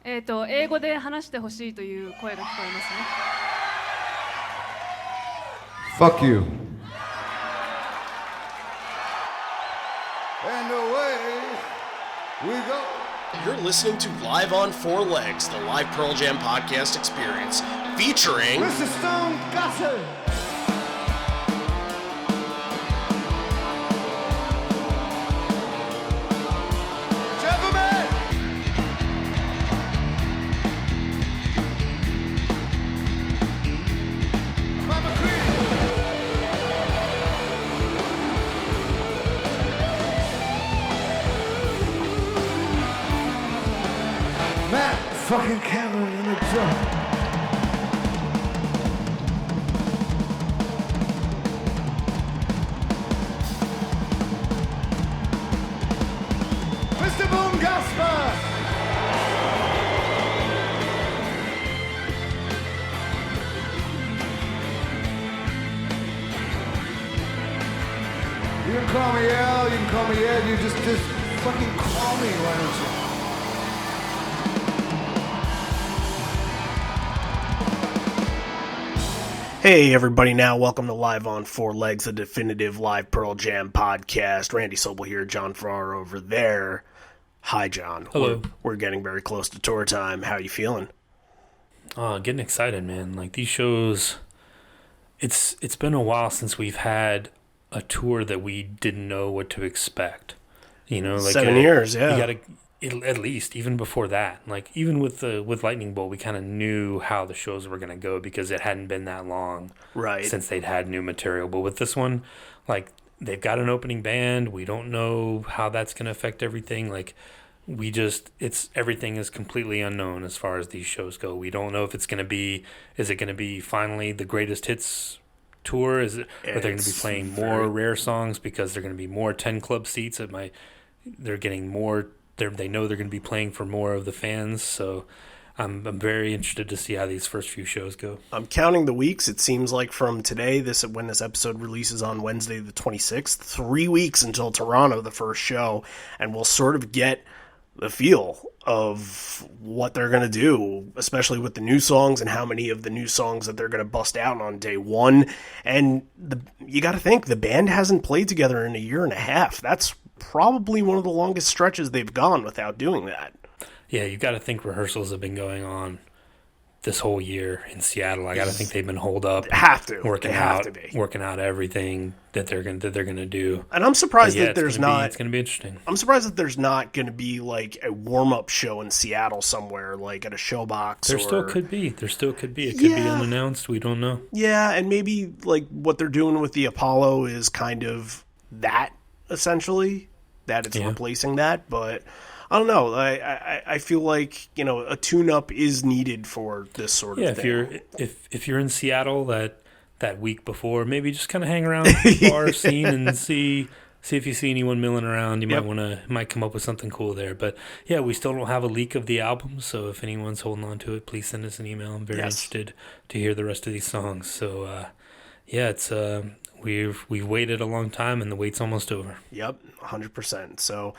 英語で話してほしいという声が聞こえますね。Fuck you. And away we go. You're listening to Live on Four Legs, the live Pearl Jam podcast experience, featuring Mr. Stone Gossett. Fucking Cameron in the drum. Mr. Boone Gasper. You can call me Al, you can call me Ed, you just fucking call me, why don't you? Hey everybody now, welcome to Live on Four Legs, the definitive live Pearl Jam podcast. Randy Sobel here, John Farrar over there. Hi John. Hello. We're getting very close to tour time. How are you feeling? Getting excited, man. Like these shows, it's been a while since we've had a tour that we didn't know what to expect. You know, like 7 years, yeah. You gotta at least even before that, like even with Lightning Bolt, we kind of knew how the shows were gonna go because it hadn't been that long since they'd had new material. But with this one, like they've got an opening band. We don't know how that's gonna affect everything. Like everything is completely unknown as far as these shows go. We don't know if is it gonna be finally the greatest hits tour? Are they going to be playing more rare songs because they're going to be more 10 club seats? They're getting more. They know they're going to be playing for more of the fans. So I'm very interested to see how these first few shows go. I'm counting the weeks. It seems like from today, when this episode releases on Wednesday the 26th, 3 weeks until Toronto, the first show, and we'll sort of get the feel of what they're going to do, especially with the new songs and how many of the new songs that they're going to bust out on day one. And you got to think, the band hasn't played together in a year and a half. That's probably one of the longest stretches they've gone without doing that. Yeah, you got to think rehearsals have been going on this whole year in Seattle. I got to think they've been holed up, working out everything that they're going to do. And I'm surprised that it's going to be interesting. I'm surprised that there's not going to be like a warm up show in Seattle somewhere, like at a showbox. There still could be. It could be unannounced. We don't know. Yeah, and maybe like what they're doing with the Apollo is kind of that, essentially, that it's replacing that, but I don't know. I feel like, you know, a tune-up is needed for this sort of thing. If you're in Seattle that week before, maybe just kind of hang around the bar scene and see if you see anyone milling around. You might come up with something cool there. But yeah, we still don't have a leak of the album, so if anyone's holding on to it, please send us an email. I'm very interested to hear the rest of these songs. So it's We've waited a long time, and the wait's almost over. Yep, 100%. So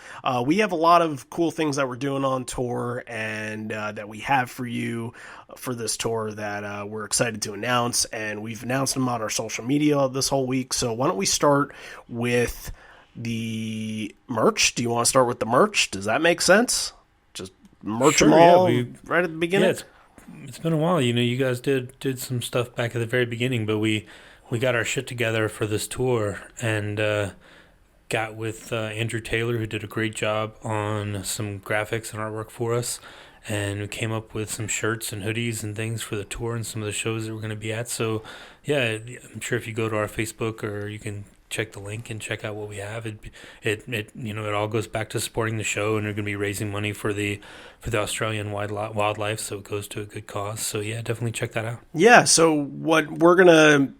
we have a lot of cool things that we're doing on tour and that we have for you for this tour that we're excited to announce, and we've announced them on our social media this whole week. So why don't we start with the merch? Do you want to start with the merch? Does that make sense? Just merch them all right at the beginning? Yeah, it's been a while. You know, you guys did some stuff back at the very beginning, but we got our shit together for this tour and got with Andrew Taylor, who did a great job on some graphics and artwork for us. And we came up with some shirts and hoodies and things for the tour and some of the shows that we're going to be at. So, yeah, I'm sure if you go to our Facebook, or you can check the link and check out what we have. It all goes back to supporting the show, and we're going to be raising money for the Australian wildlife, so it goes to a good cause. So yeah, definitely check that out. Yeah, so what we're going to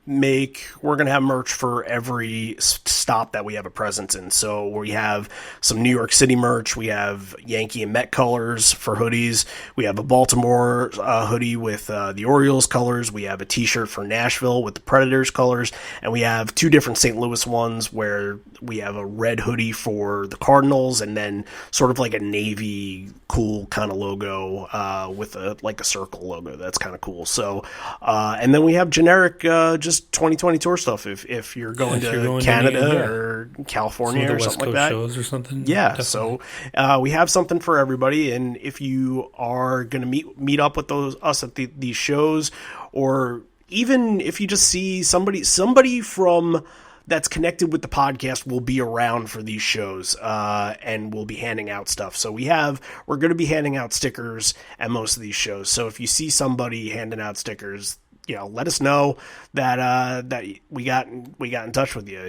have merch for every stop that we have a presence in. So we have some New York City merch, we have Yankee and Met colors for hoodies, we have a Baltimore hoodie with the Orioles colors, we have a t-shirt for Nashville with the Predators colors, and we have two different St. Louis Louis ones where we have a red hoodie for the Cardinals and then sort of like a navy cool kind of logo with a circle logo. That's kind of cool. So, and then we have generic just 2020 tour stuff if you're going to Canada or California or something like that. Shows or something. Yeah, definitely. so we have something for everybody, and if you are going to meet up with us at these shows, or even if you just see somebody from that's connected with the podcast will be around for these shows, and we'll be handing out stuff. So we're going to be handing out stickers at most of these shows. So if you see somebody handing out stickers, let us know that we got in touch with you.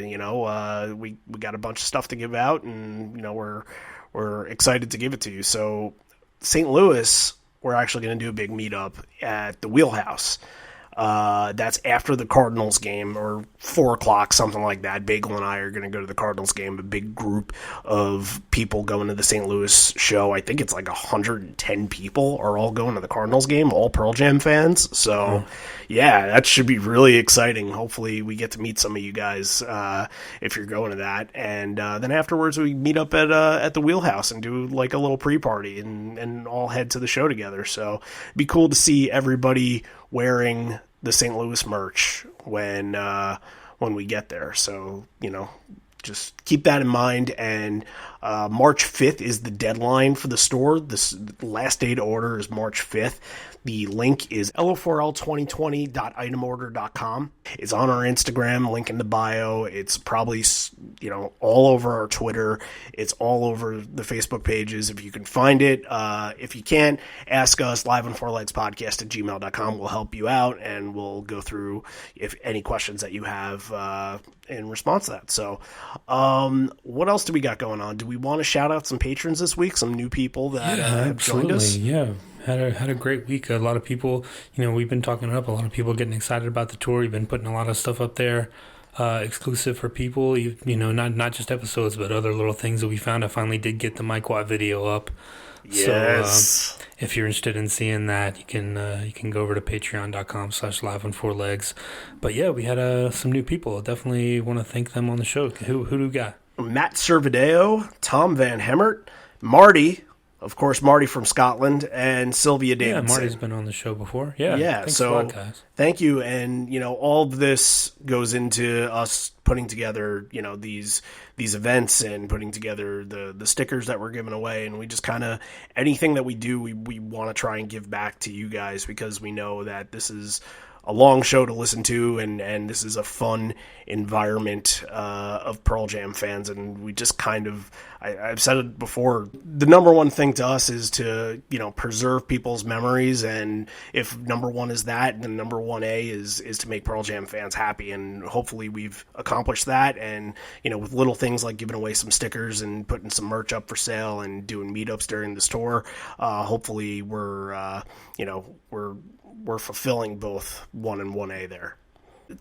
We got a bunch of stuff to give out, and we're excited to give it to you. So St. Louis, we're actually going to do a big meetup at the Wheelhouse. That's after the Cardinals game, or 4:00, something like that. Bagel and I are going to go to the Cardinals game. A big group of people going to the St. Louis show. I think it's like 110 people are all going to the Cardinals game, all Pearl Jam fans. So, yeah, that should be really exciting. Hopefully we get to meet some of you guys if you're going to that. And then afterwards we meet up at the Wheelhouse and do like a little pre-party and all head to the show together. So it'd be cool to see everybody wearing the St. Louis merch when we get there. So, just keep that in mind. And March 5th is the deadline for the store. This last day to order is March 5th. The link is lo4l2020.itemorder.com. It's on our Instagram, link in the bio. It's probably, all over our Twitter. It's all over the Facebook pages if you can find it. If you can't, ask us, liveonfourlegspodcast@gmail.com. We'll help you out, and we'll go through if any questions that you have in response to that. So what else do we got going on? Do we want to shout out some patrons this week? Some new people that have joined us? Yeah. Had a great week. A lot of people, we've been talking it up. A lot of people getting excited about the tour. We've been putting a lot of stuff up there, exclusive for people. Not just episodes, but other little things that we found. I finally did get the Mike Watt video up. Yes. So if you're interested in seeing that, you can go over to patreon.com/liveonfourlegs. But yeah, we had some new people. Definitely want to thank them on the show. Who do we got? Matt Servideo, Tom Van Hemert, Marty. Of course, Marty from Scotland, and Sylvia Davidson. Yeah, Marty's been on the show before. Yeah. Thanks a lot, guys. Thank you. And, all of this goes into us putting together, these events and putting together the stickers that we're giving away. And we just kind of, anything that we do, we want to try and give back to you guys, because we know that this is a long show to listen to, and this is a fun environment of Pearl Jam fans, and we just kind of, I've said it before, the number one thing to us is to, preserve people's memories, and if number one is that, then number 1A is to make Pearl Jam fans happy, and hopefully we've accomplished that, and, with little things like giving away some stickers and putting some merch up for sale and doing meetups during the tour, hopefully we're fulfilling both 1 and 1A there.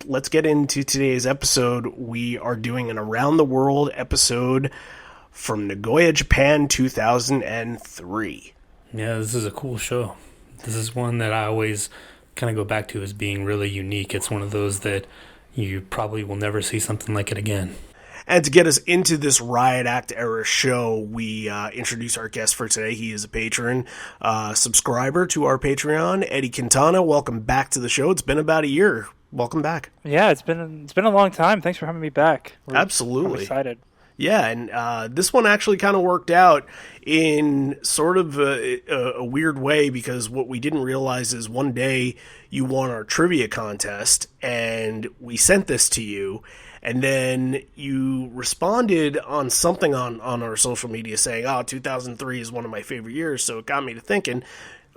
Let's get into today's episode. We are doing an Around the World episode from Nagoya, Japan, 2003. Yeah, this is a cool show. This is one that I always kind of go back to as being really unique. It's one of those that you probably will never see something like it again. And to get us into this Riot Act era show, we introduce our guest for today. He is a patron, subscriber to our Patreon, Eddie Quintana. Welcome back to the show. It's been about a year. Welcome back. Yeah, it's been a long time. Thanks for having me back. Absolutely. I'm excited. Yeah, and this one actually kind of worked out in sort of a weird way, because what we didn't realize is one day you won our trivia contest, and we sent this to you, and then you responded on something on our social media saying, 2003 is one of my favorite years, so it got me to thinking,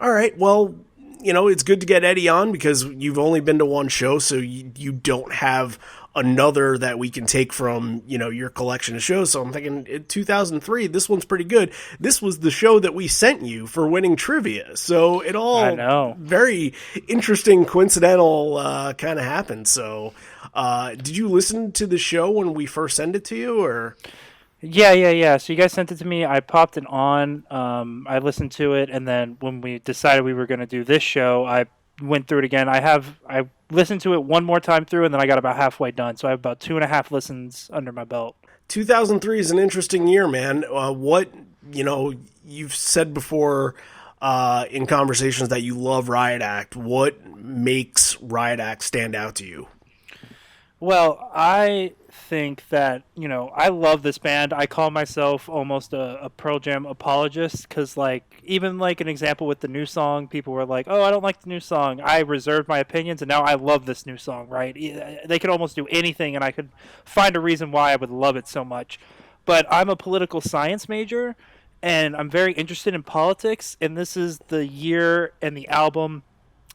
all right, well, it's good to get Eddie on because you've only been to one show, so you don't have another that we can take from, your collection of shows. So I'm thinking, in 2003, this one's pretty good. This was the show that we sent you for winning trivia. So it all very interesting, coincidental kind of happened. So did you listen to the show when we first sent it to you, or? Yeah. So you guys sent it to me. I popped it on. I listened to it, and then when we decided we were going to do this show, I went through it again. I listened to it one more time through, and then I got about halfway done. So I have about 2.5 listens under my belt. 2003 is an interesting year, man. You've said before in conversations that you love Riot Act. What makes Riot Act stand out to you? Well, I think that, I love this band. I call myself almost a Pearl Jam apologist because, even an example with the new song, people were like, oh, I don't like the new song. I reserved my opinions, and now I love this new song, right? They could almost do anything, and I could find a reason why I would love it so much. But I'm a political science major, and I'm very interested in politics, and this is the year and the album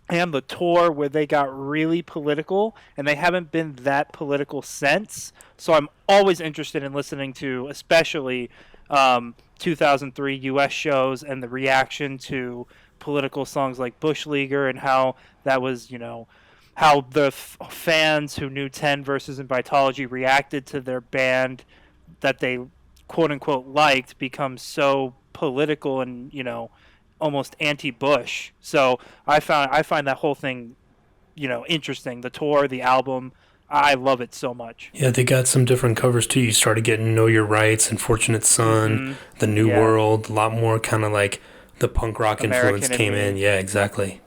and the tour where they got really political, and they haven't been that political since. So I'm always interested in listening to, especially 2003 U.S. shows and the reaction to political songs like Bush Leaguer, and how that was, how the fans who knew 10 Verses and Vitology reacted to their band that they quote-unquote liked become so political and, almost anti-Bush. So I find that whole thing, interesting. The tour, the album, I love it so much. Yeah, they got some different covers too. You started getting Know Your Rights and Fortunate Son, The New World, a lot more kind of like the punk rock influence came in. Yeah, exactly.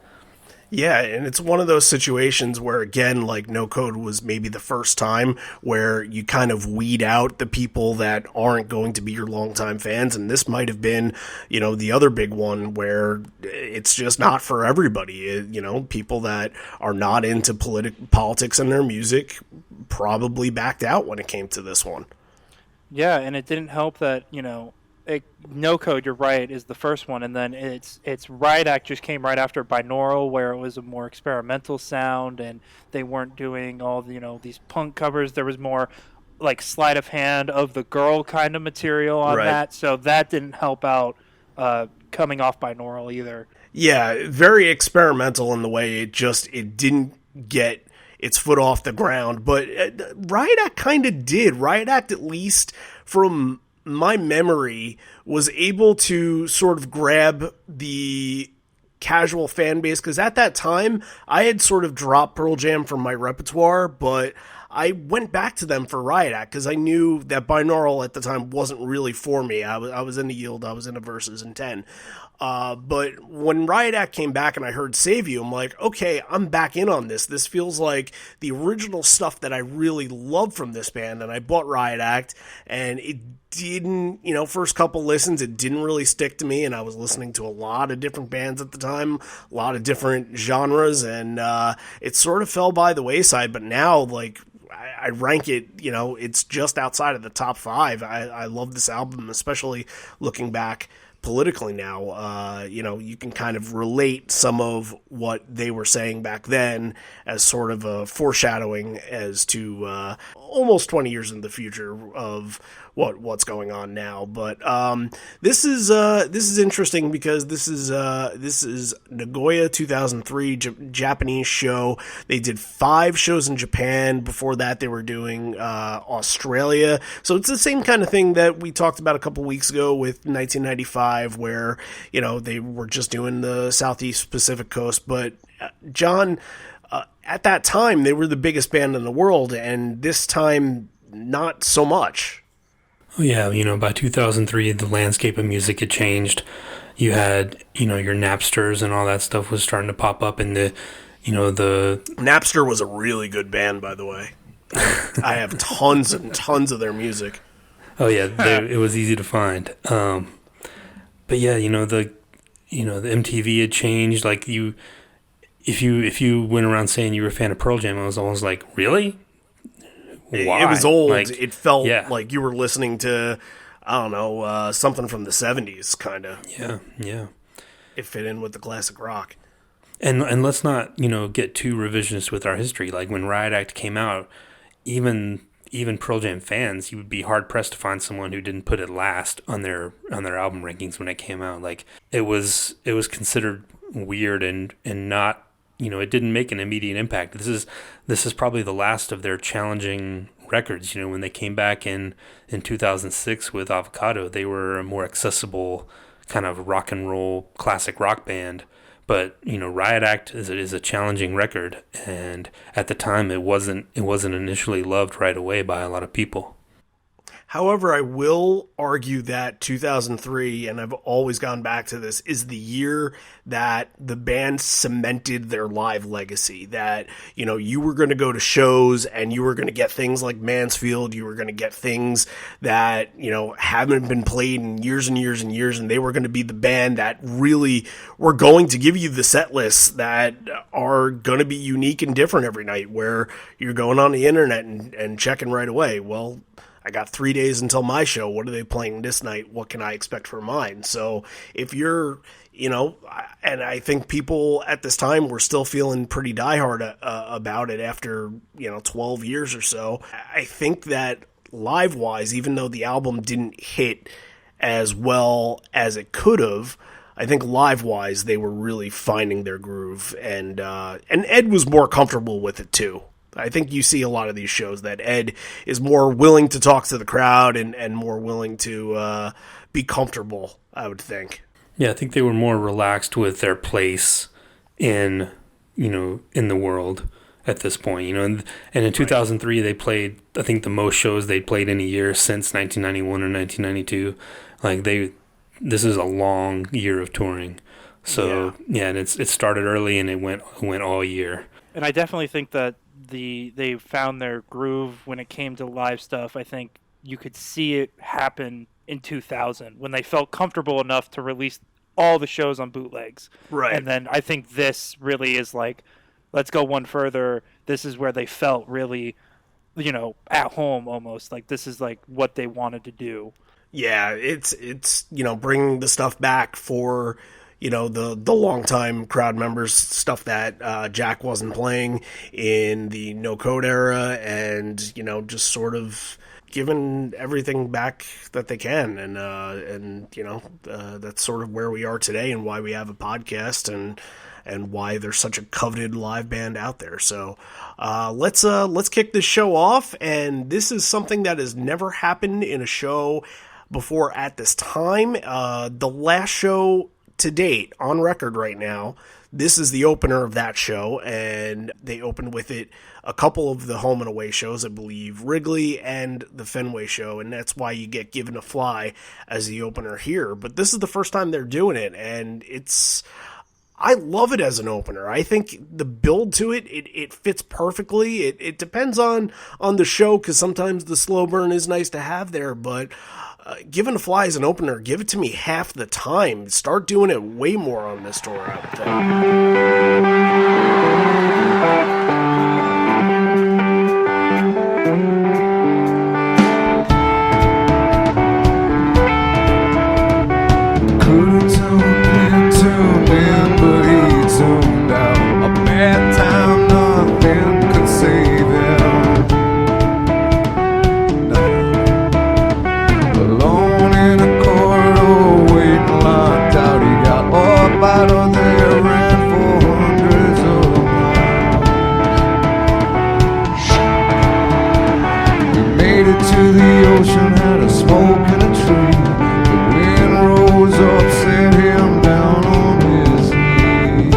Yeah, and it's one of those situations where, again, No Code was maybe the first time where you kind of weed out the people that aren't going to be your longtime fans, and this might have been, the other big one where it's just not for everybody. People that are not into politics in their music probably backed out when it came to this one. Yeah, and it didn't help that, No Code, you're right, is the first one, and then it's Riot Act just came right after Binaural, where it was a more experimental sound, and they weren't doing all these punk covers. There was more sleight of hand of the girl kind of material on that, so that didn't help out coming off Binaural either. Yeah, very experimental in the way it didn't get its foot off the ground, but Riot Act kind of did. Riot Act, at least from my memory, was able to sort of grab the casual fan base, because at that time I had sort of dropped Pearl Jam from my repertoire, but I went back to them for Riot Act because I knew that Binaural at the time wasn't really for me. I was into Yield, I was into Versus and 10. But when Riot Act came back and I heard Save You, I'm like, okay, I'm back in on this. This feels like the original stuff that I really love from this band, and I bought Riot Act, and it didn't, first couple listens, it didn't really stick to me, and I was listening to a lot of different bands at the time, a lot of different genres, and it sort of fell by the wayside, but now, I rank it, it's just outside of the top 5. I love this album, especially looking back politically now. You can kind of relate some of what they were saying back then as sort of a foreshadowing as to almost 20 years in the future of what's going on now. But this is interesting because this is Nagoya 2003 Japanese show. They did 5 shows in Japan. Before that, they were doing Australia. So it's the same kind of thing that we talked about a couple weeks ago with 1995, where they were just doing the Southeast Pacific Coast. But John, at that time, they were the biggest band in the world, and this time, not so much. Oh, yeah, by 2003, the landscape of music had changed. You had, your Napsters and all that stuff was starting to pop up, and the Napster was a really good band, by the way. I have tons and tons of their music. Oh, yeah, it was easy to find. But yeah, the MTV had changed. If you went around saying you were a fan of Pearl Jam, I was almost like, really? Why? It was old. It felt like you were listening to, I don't know, something from the 70s, kind of. Yeah. It fit in with the classic rock. And let's not, get too revisionist with our history. Like when Riot Act came out, even Pearl Jam fans, you would be hard pressed to find someone who didn't put it last on their album rankings when it came out. Like it was considered weird and not, it didn't make an immediate impact. This is probably the last of their challenging records. When they came back in 2006 with Avocado, they were a more accessible kind of rock and roll classic rock band. But Riot Act is a challenging record, and at the time it wasn't initially loved right away by a lot of people. However, I will argue that 2003, and I've always gone back to this, is the year that the band cemented their live legacy. That, you were going to go to shows and you were going to get things like Mansfield. You were going to get things that, haven't been played in years and years and years. And they were going to be the band that really were going to give you the set lists that are going to be unique and different every night, where you're going on the internet and checking right away. Well, I got 3 days until my show. What are they playing this night? What can I expect for mine? So if you're, and I think people at this time were still feeling pretty diehard about it after, 12 years or so. I think that live-wise, even though the album didn't hit as well as it could have, I think live-wise they were really finding their groove, and Ed was more comfortable with it too. I think you see a lot of these shows that Ed is more willing to talk to the crowd and more willing to be comfortable, I would think. Yeah, I think they were more relaxed with their place in the world at this point, and in 2003 they played, I think, the most shows they'd played in a year since 1991 or 1992. Like this is a long year of touring. So yeah, and it started early and it went all year. And I definitely think that they found their groove when it came to live stuff. I think you could see it happen in 2000 when they felt comfortable enough to release all the shows on bootlegs. Right. And then I think this really is like, let's go one further. This is where they felt really, at home almost. Like this is like what they wanted to do. Yeah, it's bringing the stuff back for the longtime crowd members, stuff that Jack wasn't playing in the no code era, and just sort of giving everything back that they can, and that's sort of where we are today and why we have a podcast and why there's such a coveted live band out there. So let's kick this show off, and this is something that has never happened in a show before at this time. The last show to date, on record right now, this is the opener of that show, and they opened with it a couple of the home and away shows, I believe, Wrigley and the Fenway show, and that's why you get Given to Fly as the opener here. But this is the first time they're doing it, and I love it as an opener. I think the build to it fits perfectly. It depends on the show, because sometimes the slow burn is nice to have there, but Given to Fly as an opener, give it to me half the time. Start doing it way more on this tour, I would think. Could've tuned in, but he tuned out. A bad time, nothing could save him. Alone in a corridor, waiting locked out. He got up out of there, ran for hundreds of miles. He made it to the ocean, had a smoke and a tree. The wind rose up, set him down on his knees.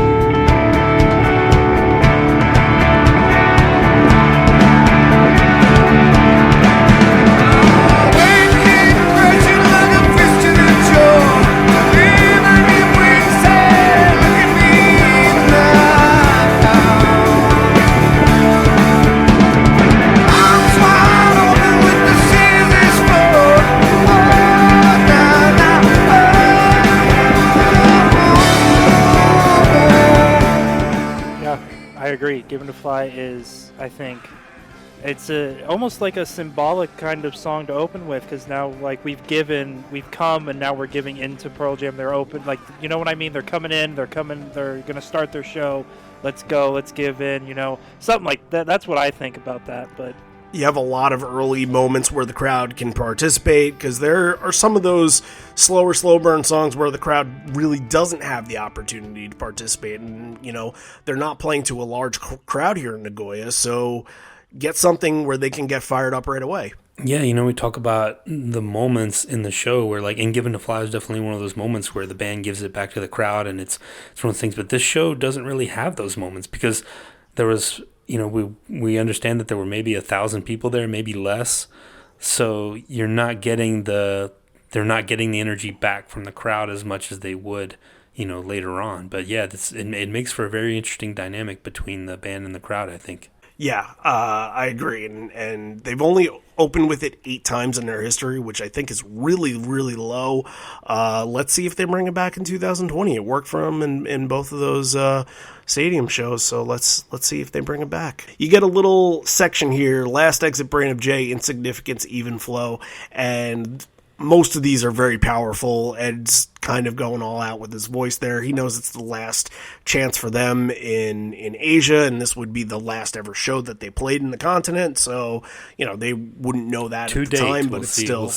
Waking, crashing like a fist in a jaw. Living in wayside, look at me now. Arms wide open with the scissors for. Yeah, I agree. Given to Fly is, I think, it's almost like a symbolic kind of song to open with, because now, like, we've come, and now we're giving into Pearl Jam. They're open, like, you know what I mean? They're coming in, they're going to start their show. Let's go, let's give in, something like that. That's what I think about that, but you have a lot of early moments where the crowd can participate, because there are some of those slow burn songs where the crowd really doesn't have the opportunity to participate, and they're not playing to a large crowd here in Nagoya, so get something where they can get fired up right away. Yeah, we talk about the moments in the show where, like, and Given to Fly is definitely one of those moments where the band gives it back to the crowd, and it's one of those things. But this show doesn't really have those moments because there was, we understand that there were maybe 1,000 people there, maybe less. So they're not getting the energy back from the crowd as much as they would, later on. But yeah, it makes for a very interesting dynamic between the band and the crowd, I think. Yeah, I agree. And they've only opened with it 8 times in their history, which I think is really, really low. Let's see if they bring it back in 2020. It worked for them in both of those stadium shows, so let's see if they bring it back. You get a little section here, Last Exit Brain of J, Insignificance, Even Flow, and most of these are very powerful. Ed's kind of going all out with his voice there. He knows it's the last chance for them in Asia, and this would be the last ever show that they played in the continent. So, they wouldn't know that at the time, but we'll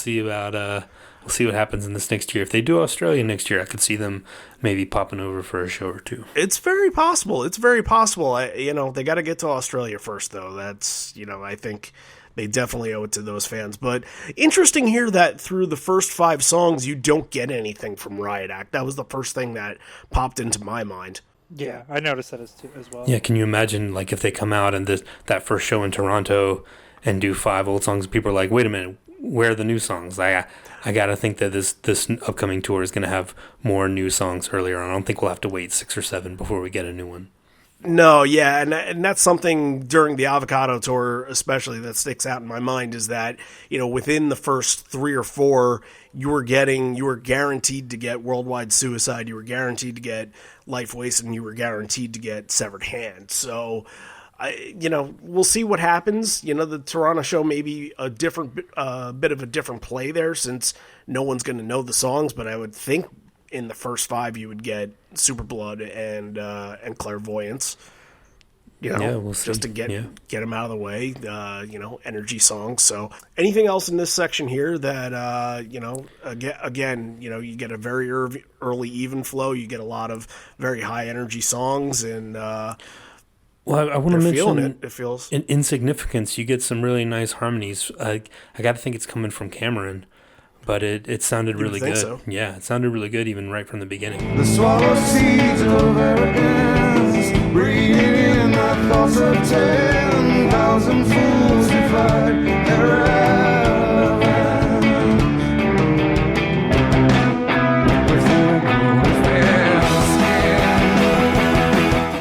see what happens in this next year. If they do Australia next year, I could see them maybe popping over for a show or two. It's very possible. They got to get to Australia first, though. That's, I think they definitely owe it to those fans. But interesting here that through the first 5 songs, you don't get anything from Riot Act. That was the first thing that popped into my mind. Yeah, I noticed that as well. Yeah, can you imagine, like, if they come out and that first show in Toronto and do 5 old songs, people are like, wait a minute, where are the new songs? I got to think that this upcoming tour is going to have more new songs earlier on. I don't think we'll have to wait 6 or 7 before we get a new one. No, yeah, and that's something during the Avocado tour especially that sticks out in my mind is that, within the first 3 or 4, you were guaranteed to get Worldwide Suicide, you were guaranteed to get Life Wasted, and you were guaranteed to get Severed Hand. So, we'll see what happens. The Toronto show may be a different bit of a different play there since no one's going to know the songs, but I would think in the first 5 you would get Super Blood and Clairvoyance. We'll see. Just to get them out of the way. Energy songs. So anything else in this section here that again, you get a very early even flow. You get a lot of very high energy songs, and well, I want to mention it feels in Insignificance. You get some really nice harmonies. I got to think it's coming from Cameron. But it sounded really good. So? Yeah, it sounded really good even right from the beginning. The swallow seeds of arrogance, breeding in the thoughts of 10,000 fools who fight their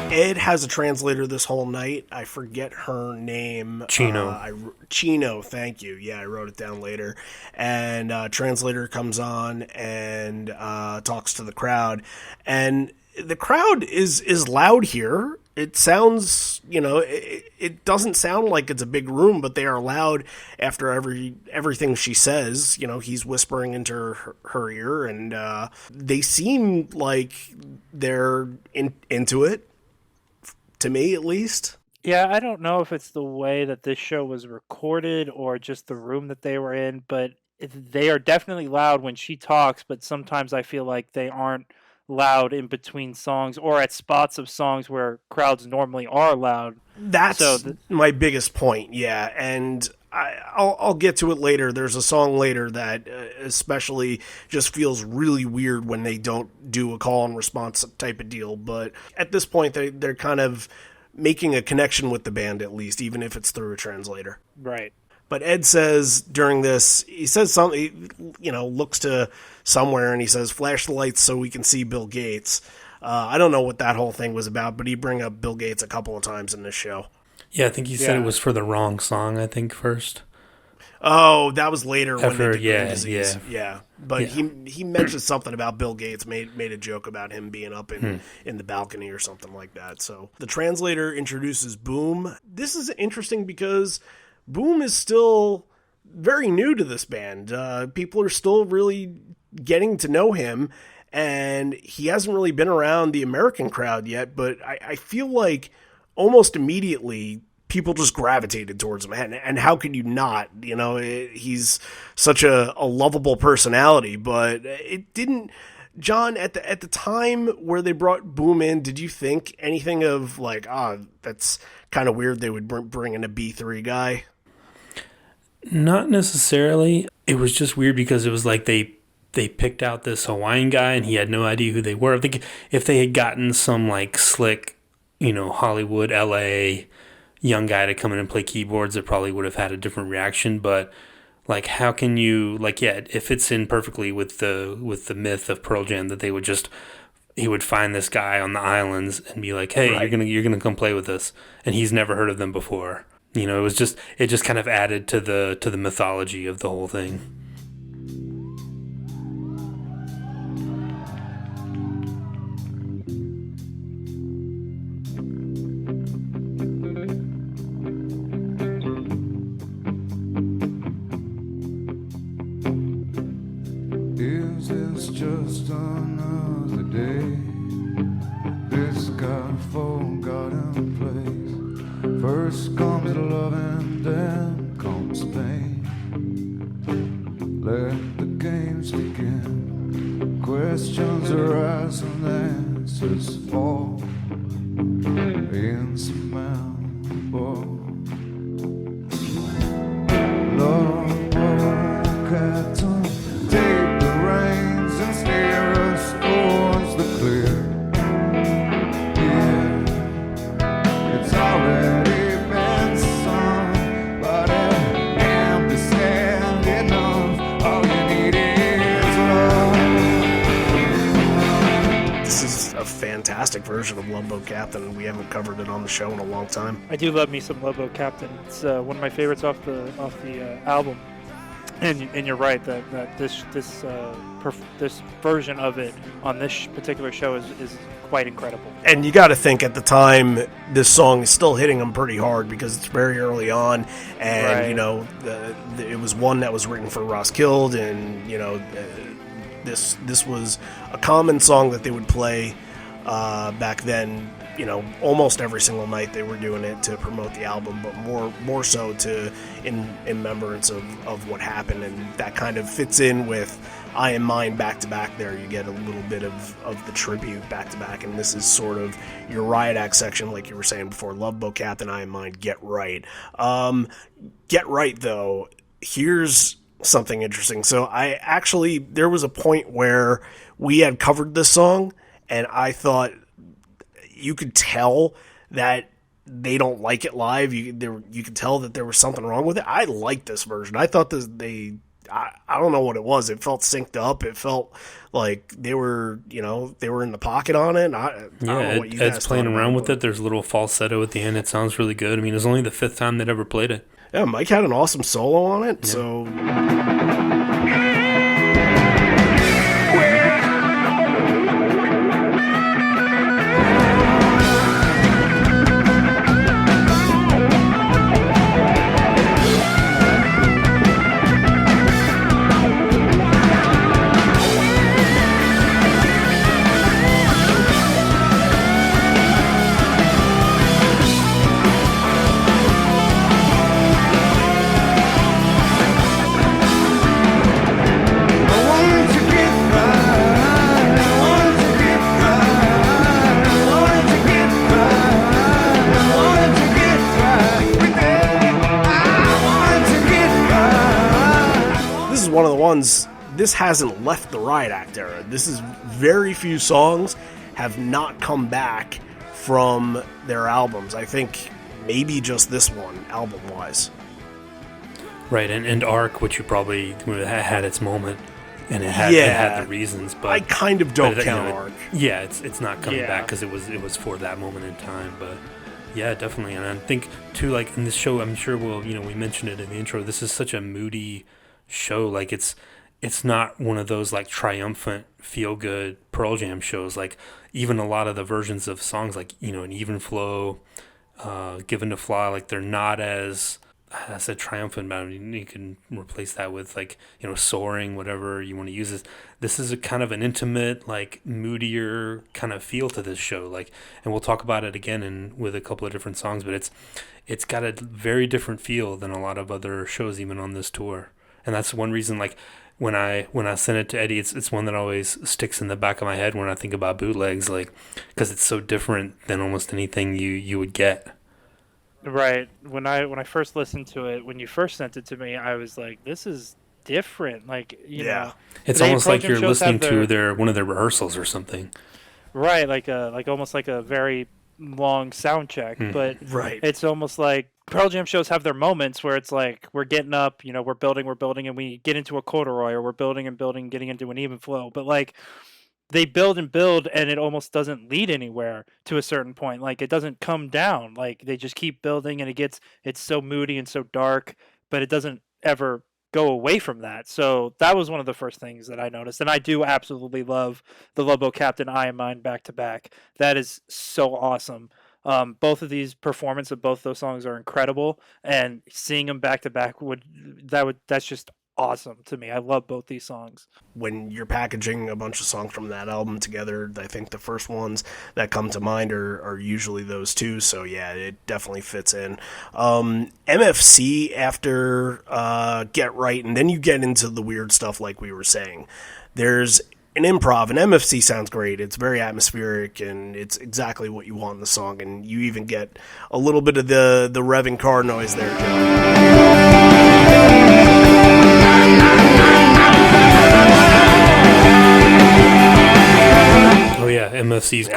Ed has a translator this whole night. I forget her name. Chino. Chino, thank you. Yeah, I wrote it down later. And translator comes on and talks to the crowd. And the crowd is loud here. It sounds, it doesn't sound like it's a big room, but they are loud after everything she says. He's whispering into her ear, and they seem like they're into it. To me, at least. Yeah, I don't know if it's the way that this show was recorded or just the room that they were in, but they are definitely loud when she talks, but sometimes I feel like they aren't loud in between songs or at spots of songs where crowds normally are loud. That's my biggest point, yeah. And I'll get to it later. There's a song later that especially just feels really weird when they don't do a call and response type of deal. But at this point, they're kind of making a connection with the band, at least, even if it's through a translator. Right. But Ed says during this, he says something, looks to somewhere and he says, flash the lights so we can see Bill Gates. I don't know what that whole thing was about, but he bring up Bill Gates a couple of times in this show. Yeah, I think he said it was for the wrong song, I think, first. Oh, that was later when they did Green Disease. Yeah. But he mentioned something about Bill Gates, made a joke about him being up in the balcony or something like that. So the translator introduces Boom. This is interesting because Boom is still very new to this band. People are still really getting to know him, and he hasn't really been around the American crowd yet, but I feel like almost immediately people just gravitated towards him. And how could you not? He's such a lovable personality, but it didn't... John, at the time where they brought Boom in, did you think anything of like, that's kind of weird they would bring in a B3 guy? Not necessarily. It was just weird because it was like they picked out this Hawaiian guy and he had no idea who they were. I think if they had gotten some like slick, Hollywood, LA young guy to come in and play keyboards, it probably would have had a different reaction. But like, how can you, like, yeah, it fits in perfectly with the myth of Pearl Jam that he would find this guy on the islands and be like, hey, right. you're gonna come play with us, and he's never heard of them before. It just kind of added to the mythology of the whole thing. Is this just another day? This God-forgotten place. First comes love and then comes pain. Let the games begin. Questions arise and answers fall. Insurmountable. Love, Captain, take the reins and steer us towards the clear. Yeah, it's already been sung, but it can't be said enough. All you need is love. This is a fantastic version of Love Boat Captain. We haven't covered it on the show in a long time. I do love me some Love Boat Captain. It's one of my favorites off the album. And you're right that this version of it on this particular show is quite incredible. And you got to think at the time this song is still hitting them pretty hard because it's very early on, and right. it was one that was written for Roskilde, and this was a common song that they would play back then. Almost every single night they were doing it to promote the album, but more so to in remembrance of what happened, and that kind of fits in with I Am Mine back to back. There you get a little bit of the tribute back to back, and this is sort of your Riot Act section, like you were saying before. Love Boat Captain, I Am Mine, Get Right. Get Right though. Here's something interesting. So there was a point where we had covered this song, and I thought you could tell that they don't like it live. You could tell that there was something wrong with it. I liked this version. I thought I don't know what it was. It felt synced up. It felt like they were in the pocket on it. I don't know what you guys Ed's playing around with it. There's a little falsetto at the end. It sounds really good. I mean, it was only the 5th time they'd ever played it. Yeah, Mike had an awesome solo on it. Yeah. So. One of the ones, this hasn't left the Riot Act era. This is very few songs have not come back from their albums. I think maybe just this one, album-wise. Right, and Arc, which you probably had its moment, and it had the reasons. But I kind of don't count Arc. Yeah, it's not coming back because it was for that moment in time. But yeah, definitely, and I think too, like in this show, I'm sure we mentioned it in the intro. This is such a moody show. Like it's not one of those like triumphant feel good Pearl Jam shows. Like even a lot of the versions of songs, like an Even Flow, Given to Fly, like they're not as, I said triumphant, but I mean, you can replace that with like Soaring, whatever you want to use. This is a kind of an intimate, like moodier kind of feel to this show. Like, and we'll talk about it again with a couple of different songs, but it's got a very different feel than a lot of other shows even on this tour. And that's one reason, like, when I sent it to Eddie, it's one that always sticks in the back of my head when I think about bootlegs, like, because it's so different than almost anything you would get. Right. When I first listened to it, when you first sent it to me, I was like, "This is different." Like, you know, It's today almost Pearl like Jam you're shows have listening to their one of their rehearsals or something. right, like almost like a very long sound check. But Right. it's almost like Pearl Jam shows have their moments where it's like we're getting up, you know, we're building, and we get into a corduroy, or we're building and building, getting into an even flow. But like they build and build, and it almost doesn't lead anywhere to a certain point. Like it doesn't come down. Like they just keep building, and it's so moody and so dark, but it doesn't ever go away from that. So that was one of the first things that I noticed, and I do absolutely love the Lobo Captain I Am Mine back to back. That is so awesome. Both of these performances of both those songs are incredible, and seeing them back to back that's just awesome to me. I love both these songs. When you're packaging a bunch of songs from that album together, I think the first ones that come to mind are usually those two. So yeah, it definitely fits in. MFC after Get Right, and then you get into the weird stuff like we were saying. There's an improv, and MFC sounds great. It's very atmospheric, and it's exactly what you want in the song. And you even get a little bit of the revving car noise there, Joe. Oh yeah, MFC's great.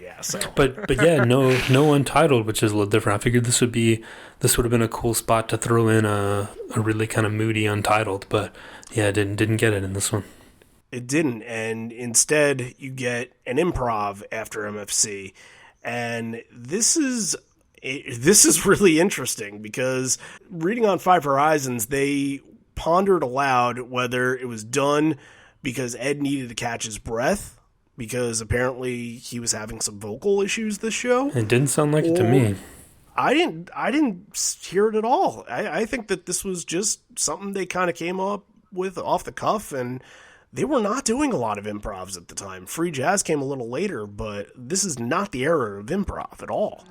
Yeah, so. But yeah, no Untitled, which is a little different. I figured this would have been a cool spot to throw in a really kind of moody Untitled, but yeah, didn't get it in this one. It didn't, and instead you get an improv after MFC, and this is really interesting because reading on Five Horizons, they pondered aloud whether it was done because Ed needed to catch his breath, because apparently he was having some vocal issues this show. It didn't sound like it to me. I didn't hear it at all. I think that this was just something they kind of came up with off the cuff, and they were not doing a lot of improvs at the time. Free jazz came a little later, but this is not the era of improv at all.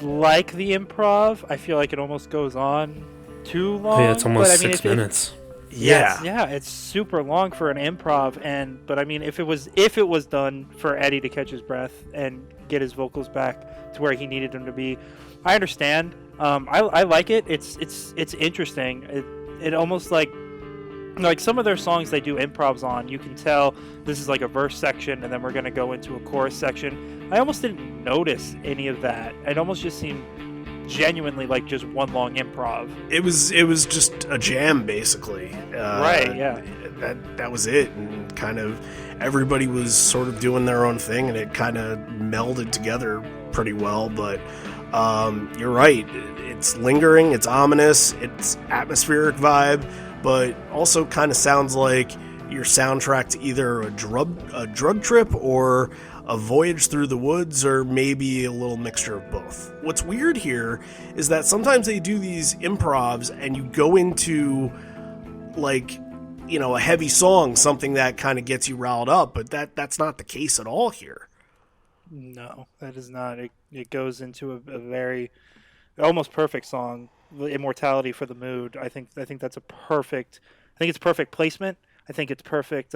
Like the improv, I feel like it almost goes on too long. Oh, yeah, it's almost but, I mean, 6 minutes. Yeah, it's super long for an improv. But I mean, if it was done for Eddie to catch his breath and get his vocals back to where he needed them to be, I understand. I like it. It's interesting. It almost like some of their songs they do improvs on. You can tell this is like a verse section, and then we're gonna go into a chorus section. I almost didn't notice any of that. It almost just seemed genuinely like just one long improv. It was just a jam, basically. Right, yeah. That was it, and kind of everybody was sort of doing their own thing, and it kind of melded together pretty well. But you're right. It's lingering, it's ominous, it's atmospheric vibe, but also kind of sounds like your soundtrack to either a drug trip or a voyage through the woods, or maybe a little mixture of both. What's weird here is that sometimes they do these improvs and you go into a heavy song, something that kind of gets you riled up, but that's not the case at all here. No, that is not. It goes into a very almost perfect song, Immortality for the Mood. I think that's a perfect think it's perfect placement. I think it's perfect.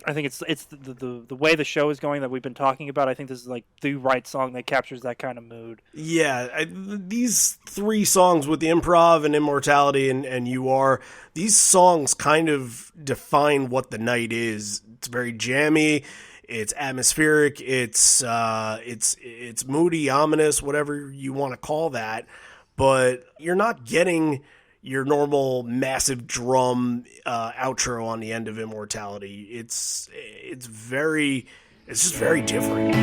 I think it's the way the show is going that we've been talking about. I think this is like the right song that captures that kind of mood. Yeah, these 3 songs with the improv and Immortality and You Are, these songs kind of define what the night is. It's very jammy, it's atmospheric, it's moody, ominous, whatever you want to call that, but you're not getting your normal massive drum outro on the end of Immortality. It's just very different.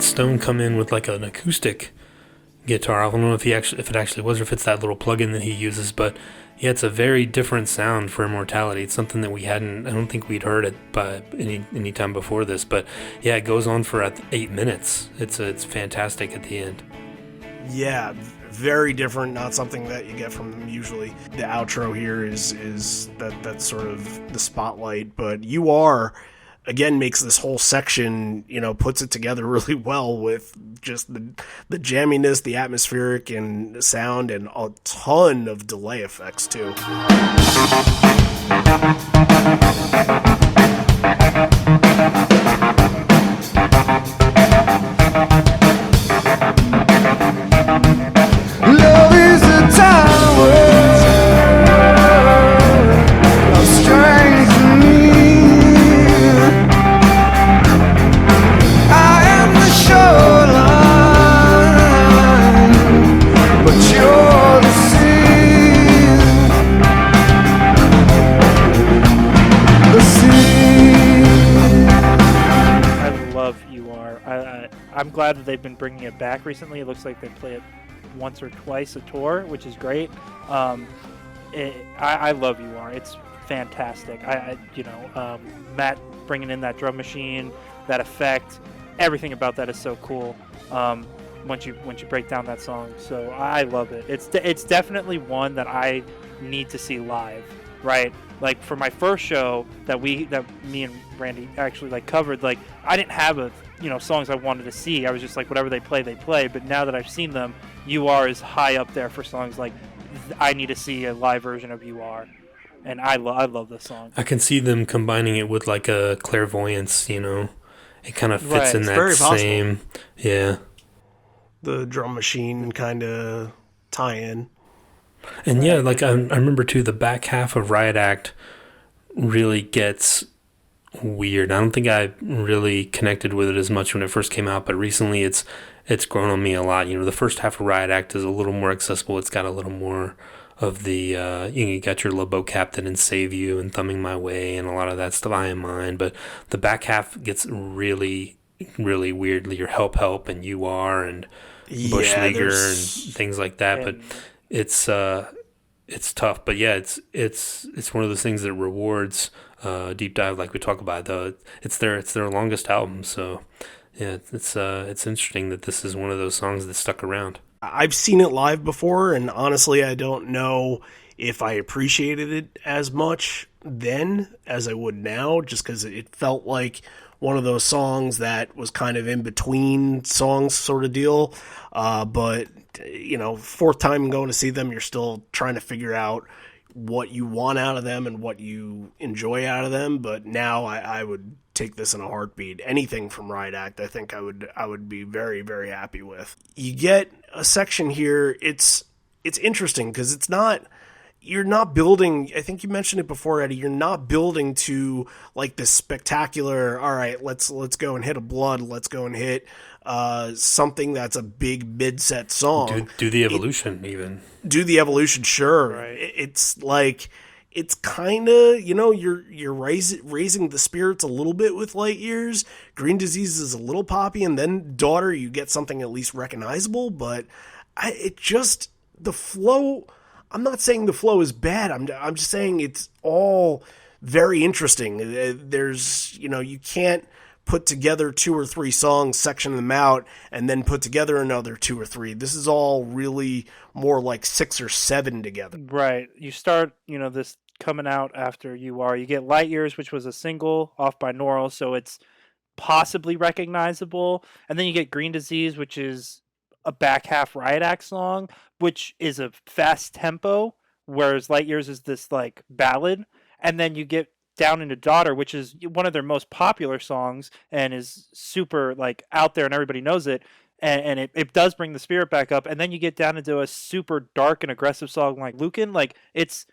Stone come in with like an acoustic guitar. I don't know if it actually was, or if it's that little plug-in that he uses, but yeah, it's a very different sound for Immortality. It's something that I don't think we'd heard it by any time before this, but yeah, it goes on for 8 minutes. It's fantastic at the end. Yeah, very different, not something that you get from them usually. The outro here is that's sort of the spotlight, but You Are again makes this whole section, puts it together really well with just the jamminess, the atmospheric and sound, and a ton of delay effects too. Love is a tower of strength in me. I am the shoreline, but you're the sea. The sea. I love You Are. I'm glad that they've been bringing it back recently. It looks like they play it once or twice a tour, which is great. I love You Are. It's fantastic. Matt bringing in that drum machine, that effect, everything about that is so cool. Once you break down that song, so I love it. It's definitely one that I need to see live, right? Like for my first show that me and Randy actually like covered, like I didn't have songs I wanted to see. I was just like, whatever they play. But now that I've seen them, You Are is high up there for songs like I need to see a live version of You Are, and I love this song. I can see them combining it with like a clairvoyance. It kind of fits Right. in It's that very same, yeah. The drum machine kind of tie-in. And yeah, like I remember too, the back half of Riot Act really gets weird. I don't think I really connected with it as much when it first came out, but recently it's grown on me a lot. The first half of Riot Act is a little more accessible. It's got a little more of the you got your LeBeau Captain and Save You and Thumbing My Way and a lot of that stuff. I Am Mine, but the back half gets really, really weird. Your Help and You Are and Bush Leaguer and things like that. But it's tough. But yeah, it's one of those things that rewards deep dive, like we talk about. Though it's their longest album, so yeah, it's interesting that this is one of those songs that stuck around. I've seen it live before, and honestly, I don't know if I appreciated it as much then as I would now, just because it felt like one of those songs that was kind of in between songs sort of deal. But, fourth time going to see them, you're still trying to figure out what you want out of them and what you enjoy out of them. But now I would take this in a heartbeat. Anything from Riot Act, I think I would be very, very happy with. You get a section here. It's interesting because it's not you're not building, I think you mentioned it before, Eddie, you're not building to like this spectacular, all right, let's go and hit a blood, let's go and hit something that's a big mid-set song. Do the evolution even. Do the evolution, sure. Right. It's like, it's kind of, you're raising the spirits a little bit with Light Years. Green Disease is a little poppy, and then Daughter, you get something at least recognizable, but the flow, I'm not saying the flow is bad. I'm just saying it's all very interesting. There's, you can't put together 2 or 3 songs, section them out, and then put together another 2 or 3. This is all really more like 6 or 7 together. Right. You start, this coming out after you get Light Years, which was a single off binaural, so it's possibly recognizable. And then you get Green Disease, which is a back half Riot Act song, which is a fast tempo, whereas Light Years is this like ballad. And then you get down into Daughter, which is one of their most popular songs and is super like out there and everybody knows it. And it does bring the spirit back up. And then you get down into a super dark and aggressive song like Lucan. Like it's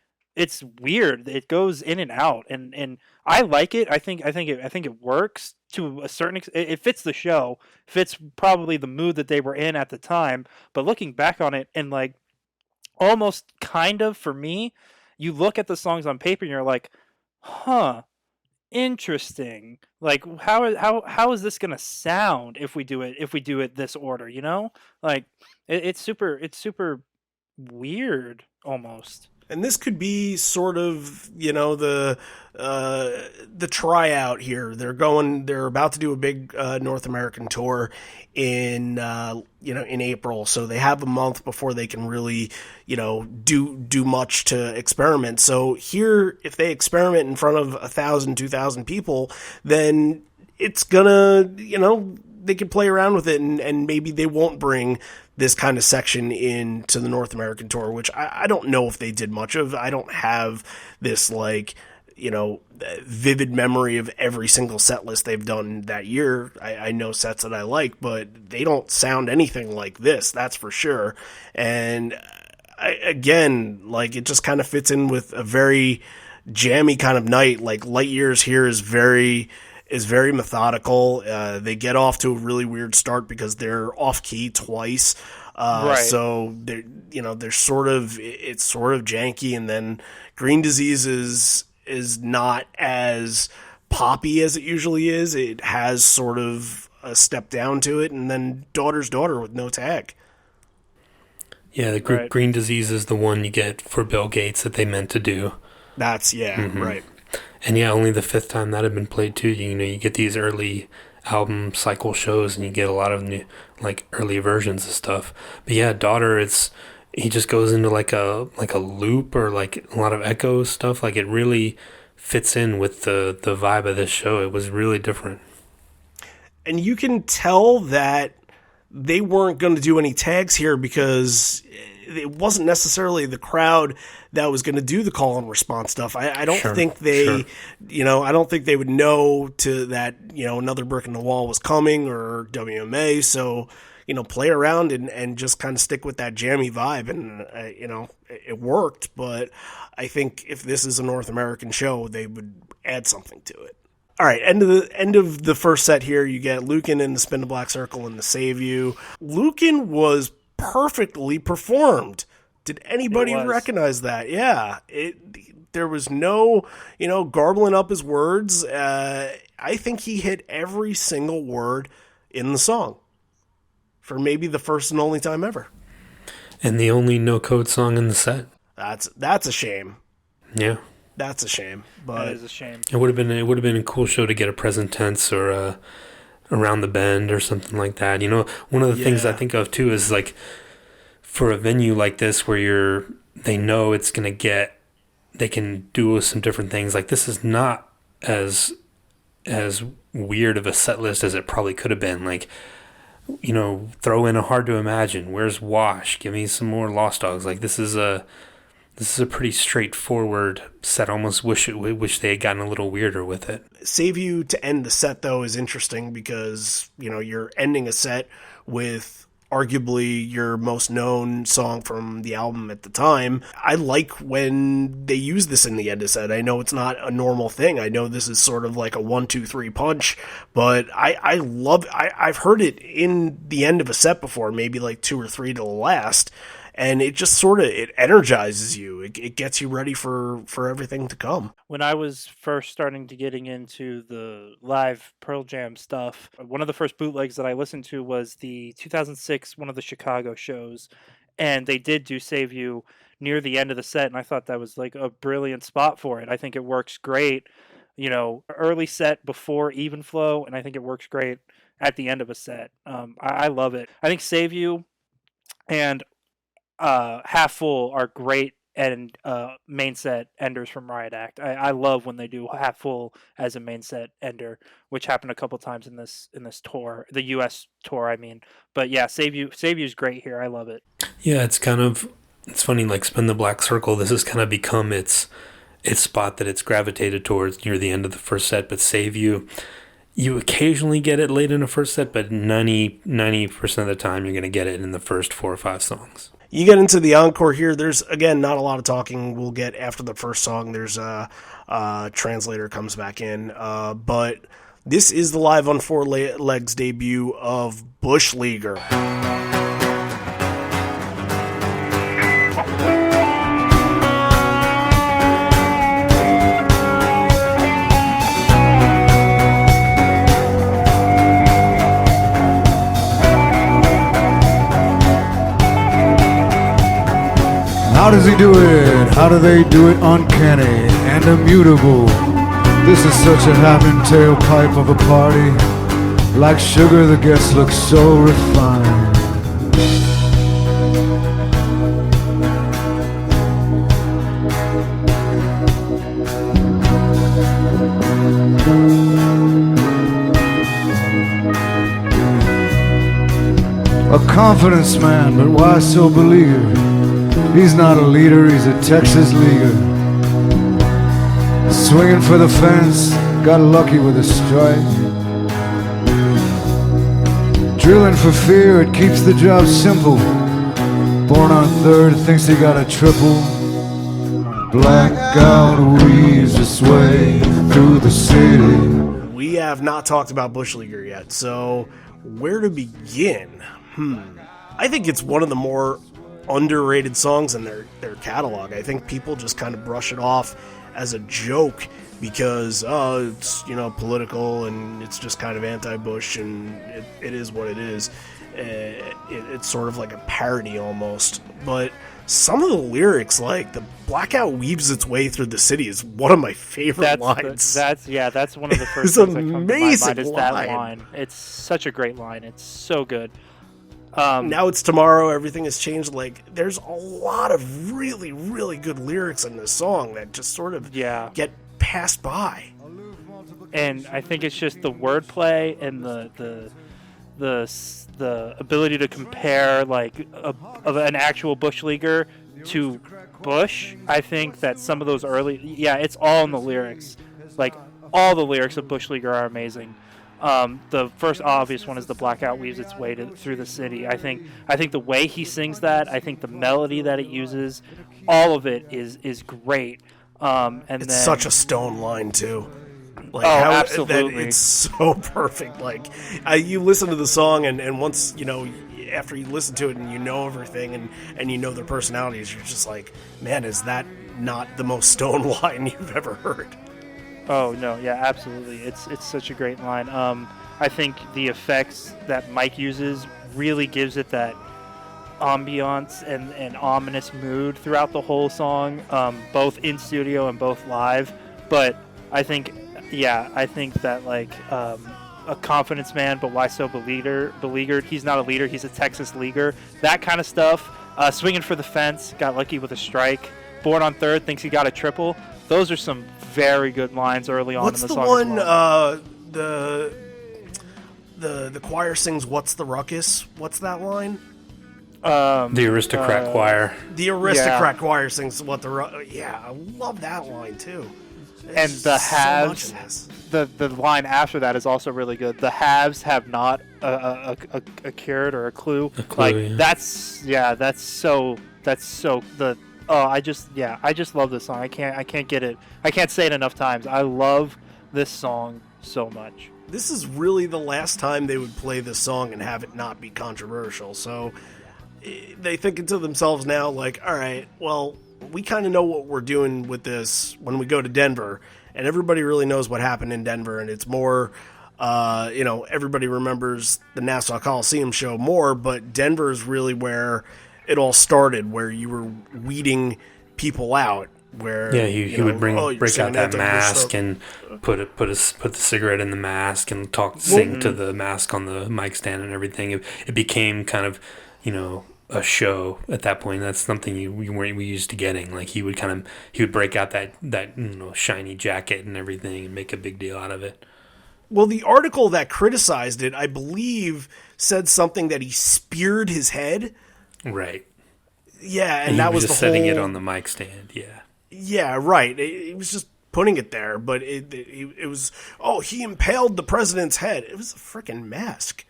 weird. It goes in and out, and I like it. I think it works to a certain extent. It fits the show, fits probably the mood that they were in at the time. But looking back on it, and like almost kind of for me, you look at the songs on paper and you're like, huh, interesting. Like how is this gonna sound if we do it this order? Like it's super weird almost. And this could be sort of, the tryout here. They're about to do a big North American tour in April. So they have a month before they can really, do much to experiment. So here, if they experiment in front of 1,000, 2,000 people, then it's gonna, they can play around with it, and maybe they won't bring this kind of section into the North American tour, which I don't know if they did much of. I don't have this vivid memory of every single set list they've done that year. I know sets that I like, but they don't sound anything like this, that's for sure. And it just kind of fits in with a very jammy kind of night. Like Light Years here is very methodical. They get off to a really weird start because they're off key twice. Right. So they're it's sort of janky, and then Green Disease is not as poppy as it usually is. It has sort of a step down to it, and then Daughter's Daughter with no tag. Yeah, the Right. Green Disease is the one you get for Bill Gates that they meant to do. That's right. And yeah, only the 5th time that had been played too. You get these early album cycle shows, and you get a lot of new, like early versions of stuff. But yeah, Daughter, he just goes into like a loop or like a lot of echo stuff. Like it really fits in with the vibe of this show. It was really different. And you can tell that they weren't going to do any tags here because it wasn't necessarily the crowd that was going to do the call and response stuff. I don't think they, I don't think they would know to that, Another Brick in the Wall was coming or WMA. So, play around and just kind of stick with that jammy vibe. And, it worked. But I think if this is a North American show, they would add something to it. All right, end of the first set here, you get Lucan in the Spin the Black Circle and the Save You. Lucan was perfectly performed. Did anybody recognize that? Yeah, there was no, garbling up his words. I think he hit every single word in the song for maybe the first and only time ever. And the only no-code song in the set. That's a shame. Yeah. That's a shame. But that is a shame. It would have been a cool show to get a Present Tense or Around the Bend or something like that. One of the things I think of too is like for a venue like this where they know it's gonna they can do some different things. Like this is not as weird of a set list as it probably could have been. Like, throw in a Hard to Imagine. Where's Wash? Give me some more Lost Dogs. Like this is a pretty straightforward set. Almost wish they had gotten a little weirder with it. Save You to end the set, though, is interesting because, you're ending a set with arguably your most known song from the album at the time. I like when they use this in the end of set. I know it's not a normal thing. I know this is sort of like a 1-2-3 punch, but I love. I've heard it in the end of a set before, maybe like 2 or 3 to the last. And it just sort of, it energizes you. It gets you ready for everything to come. When I was first starting to getting into the live Pearl Jam stuff, one of the first bootlegs that I listened to was the 2006, one of the Chicago shows. And they did do Save You near the end of the set. And I thought that was like a brilliant spot for it. I think it works great, early set before even flow. And I think it works great at the end of a set. I love it. I think Save You and Half Full are great and main set enders from Riot Act. I love when they do Half Full as a main set ender, which happened a couple times in this tour, the US tour, I mean. But yeah, Save You is great here. I love it. Yeah, it's funny, like Spin the Black Circle, this has kind of become its spot that it's gravitated towards near the end of the first set, but Save You occasionally get it late in the first set, but 90% of the time you're going to get it in the first 4 or 5 songs. You get into the encore here. There's, again, not a lot of talking we'll get after the first song. There's translator comes back in. But this is the live on 4 legs debut of Bush Leaguer. How does he do it? How do they do it? Uncanny and immutable. This is such a having tailpipe of a party. Like sugar, the guests look so refined. A confidence man, but why so beleaguered? He's not a leader, he's a Texas leaguer. Swinging for the fence, got lucky with a strike. Drilling for fear, it keeps the job simple. Born on third, thinks he got a triple. Blackout weaves its way through the city. We have not talked about Bush Leaguer yet, so where to begin? I think it's one of the more underrated songs in their catalog. I think people just kind of brush it off as a joke because it's political and it's just kind of anti-Bush and it is what it is. It's sort of like a parody almost, but some of the lyrics, like the blackout weaves its way through the city, is one of my favorite lines. That's one of the first it's things that come to my amazing mind is that line. It's such a great line. It's so good. Now it's tomorrow, everything has changed. Like, there's a lot of really, really good lyrics in this song that just sort of get passed by. And I think it's just the wordplay and the ability to compare like of an actual Bush Leaguer to Bush. I think that some of those early, it's all in the lyrics. Like all the lyrics of Bush Leaguer are amazing. The first obvious one is the blackout weaves its way through the city. I think the way he sings that, I think the melody that it uses, all of it is great. And it's such a Stone line too. Like absolutely. It's so perfect. Like you listen to the song and once, after you listen to it and you know everything and you know their personalities, you're just like, man, is that not the most Stone line you've ever heard? Oh no, yeah, absolutely. It's such a great line. I think the effects that Mike uses really gives it that ambiance and ominous mood throughout the whole song, both in studio and both live. But I think that like a confidence man, but why so beleaguered? He's not a leader. He's a Texas leaguer. That kind of stuff. Swinging for the fence, got lucky with a strike. Born on third, thinks he got a triple. Those are some very good lines early on in the song. What's the one, the choir sings, "What's the ruckus"? What's that line? The aristocrat choir. The aristocrat choir sings, "What the ruckus." Yeah, I love that line too. And the halves, the line after that is also really good. The halves have not a carrot or a clue. That's so the. Oh, I just love this song. I can't get it. I can't say it enough times. I love this song so much. This is really the last time they would play this song and have it not be controversial. So they thinking to themselves now, like, all right, well, we kind of know what we're doing with this when we go to Denver, and everybody really knows what happened in Denver, and it's more, everybody remembers the Nassau Coliseum show more, but Denver is really where it all started, where you were weeding people out. Where he would break out that mask and put the cigarette in the mask and sing to the mask on the mic stand and everything. It became kind of a show at that point. That's something we weren't used to getting. Like he would break out that shiny jacket and everything and make a big deal out of it. Well, the article that criticized it, I believe, said something that he speared his head. Right. Yeah, and that was just the whole setting it on the mic stand. Yeah. Yeah, right. He was just putting it there, but it was, he impaled the president's head. It was a freaking mask.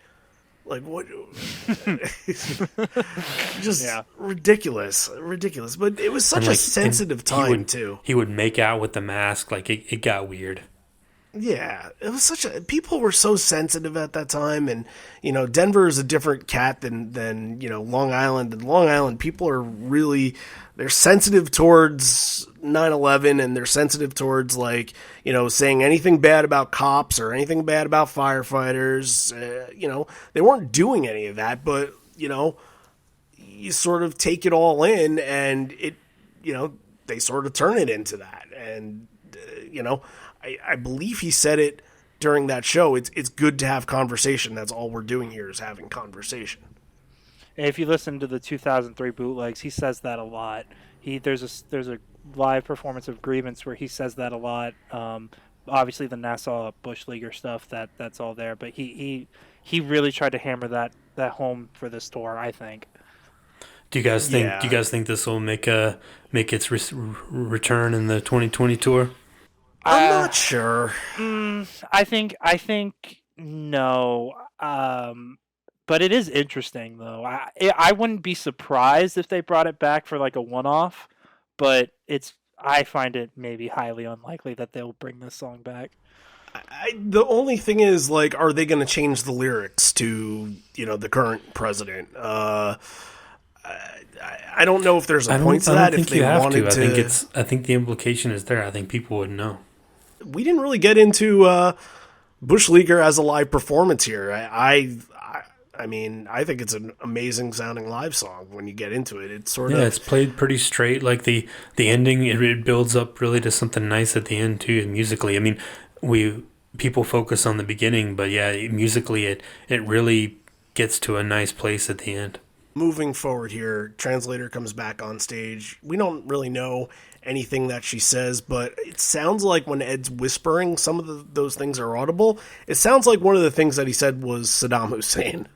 Like, what? Just ridiculous. But it was such a sensitive time, too. He would make out with the mask. Like, it got weird. Yeah, it was people were so sensitive at that time, and Denver is a different cat than Long Island. And Long Island people are they're sensitive towards 9/11, and they're sensitive towards saying anything bad about cops or anything bad about firefighters. They weren't doing any of that, but you sort of take it all in, and it they sort of turn it into that, and I believe he said it during that show. It's good to have conversation. That's all we're doing here is having conversation. If you listen to the 2003 bootlegs, he says that a lot. There's a live performance of Grievance where he says that a lot. Obviously, the Nassau Bush Leaguer stuff that's all there, but he really tried to hammer that home for this tour, I think. Do you guys think this will make its return in the 2020 tour? I'm not sure. I think no. But it is interesting, though. I wouldn't be surprised if they brought it back for like a one-off, but I find it maybe highly unlikely that they'll bring this song back. The only thing is, are they going to change the lyrics to the current president? I don't know if there's a point to that. I don't think you have to. I think the implication is there. I think people would know. We didn't really get into Bush Leaguer as a live performance here. I mean, I think it's an amazing sounding live song when you get into it. It's it's played pretty straight. Like the ending, it builds up really to something nice at the end too. Musically, I mean, people focus on the beginning, but musically, it really gets to a nice place at the end. Moving forward here, Translator comes back on stage. We don't really know anything that she says, but it sounds like when Ed's whispering, some of those things are audible. It sounds like one of the things that he said was Saddam Hussein.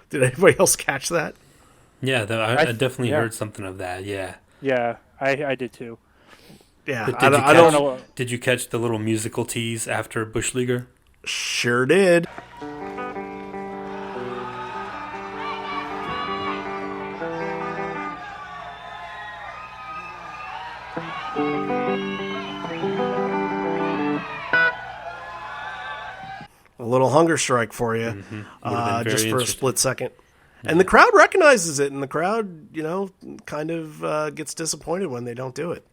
Did anybody else catch that? Yeah, I definitely heard something of that, yeah. Yeah, I did too. Yeah, I don't know. Did you catch the little musical tease after Bush Leaguer? Sure did. A little hunger strike for you, just for a split second. Yeah. And the crowd recognizes it, and the crowd, kind of gets disappointed when they don't do it.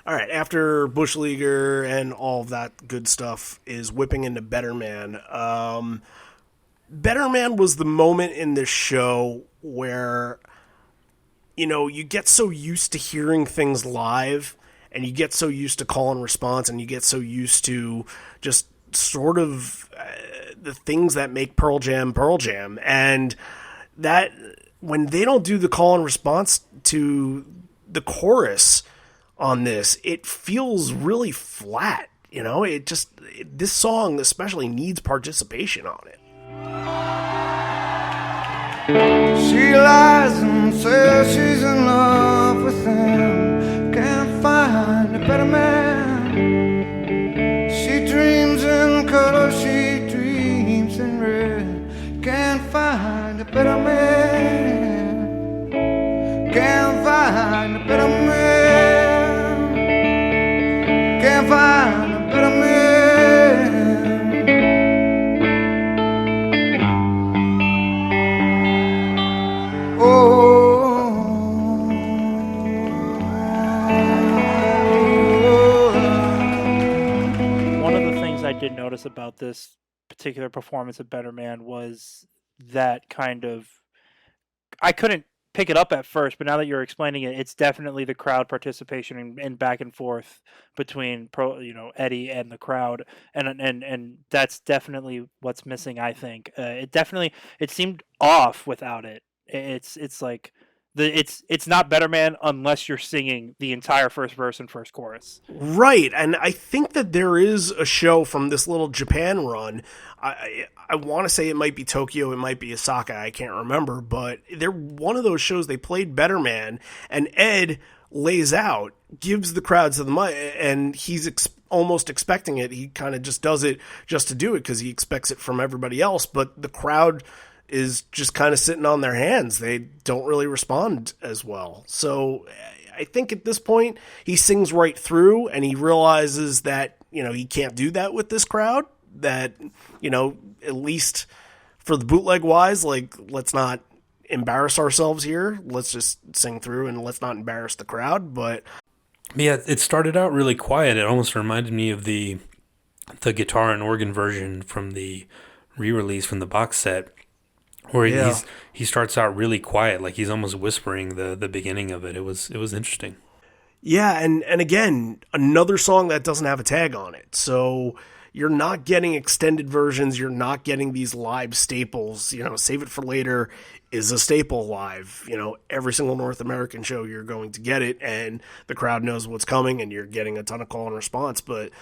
All right, after Bush Leaguer and all of that good stuff is whipping into Better Man. Better Man was the moment in this show where, you get so used to hearing things live, and you get so used to call and response, and you get so used to just sort of the things that make Pearl Jam, and that when they don't do the call and response to the chorus on this, it feels really flat. This song especially needs participation on it. She lies and says she's in love with him, can't find a better man. find a better man. Can't find a better man. One of the things I did notice about this particular performance of Better Man was that kind of, I couldn't pick it up at first, but now that you're explaining it, it's definitely the crowd participation and back and forth between Eddie and the crowd, and that's definitely what's missing. I think it seemed off without it. It's like it's not Better Man unless you're singing the entire first verse and first chorus. Right, and I think that there is a show from this little Japan run. I want to say it might be Tokyo, it might be Osaka, I can't remember, but they're one of those shows they played Better Man, and Ed lays out, gives the crowd to the mic, and he's almost expecting it. He kind of just does it just to do it because he expects it from everybody else, but the crowd is just kind of sitting on their hands. They don't really respond as well. So I think at this point he sings right through and he realizes that, he can't do that with this crowd, that, at least for the bootleg wise, like, let's not embarrass ourselves here. Let's just sing through and let's not embarrass the crowd. But yeah, it started out really quiet. It almost reminded me of the guitar and organ version from the re-release from the box set, where he starts out really quiet, like he's almost whispering the beginning of it. It was interesting. Yeah, and again, another song that doesn't have a tag on it. So you're not getting extended versions, you're not getting these live staples. Save It for Later is a staple live. Every single North American show you're going to get it, and the crowd knows what's coming, and you're getting a ton of call and response. But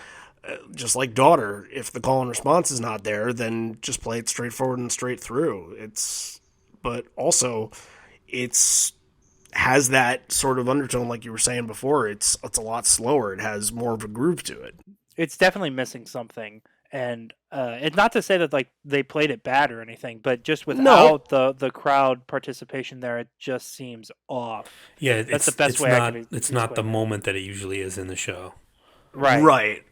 just like Daughter, if the call and response is not there, then just play it straightforward and straight through. But also it's has that sort of undertone, like you were saying before. It's a lot slower. It has more of a groove to it. It's definitely missing something, and it's not to say that like they played it bad or anything, but just without the crowd participation there, it just seems off. Yeah, that's the best way. It's not the moment that it usually is in the show. Right.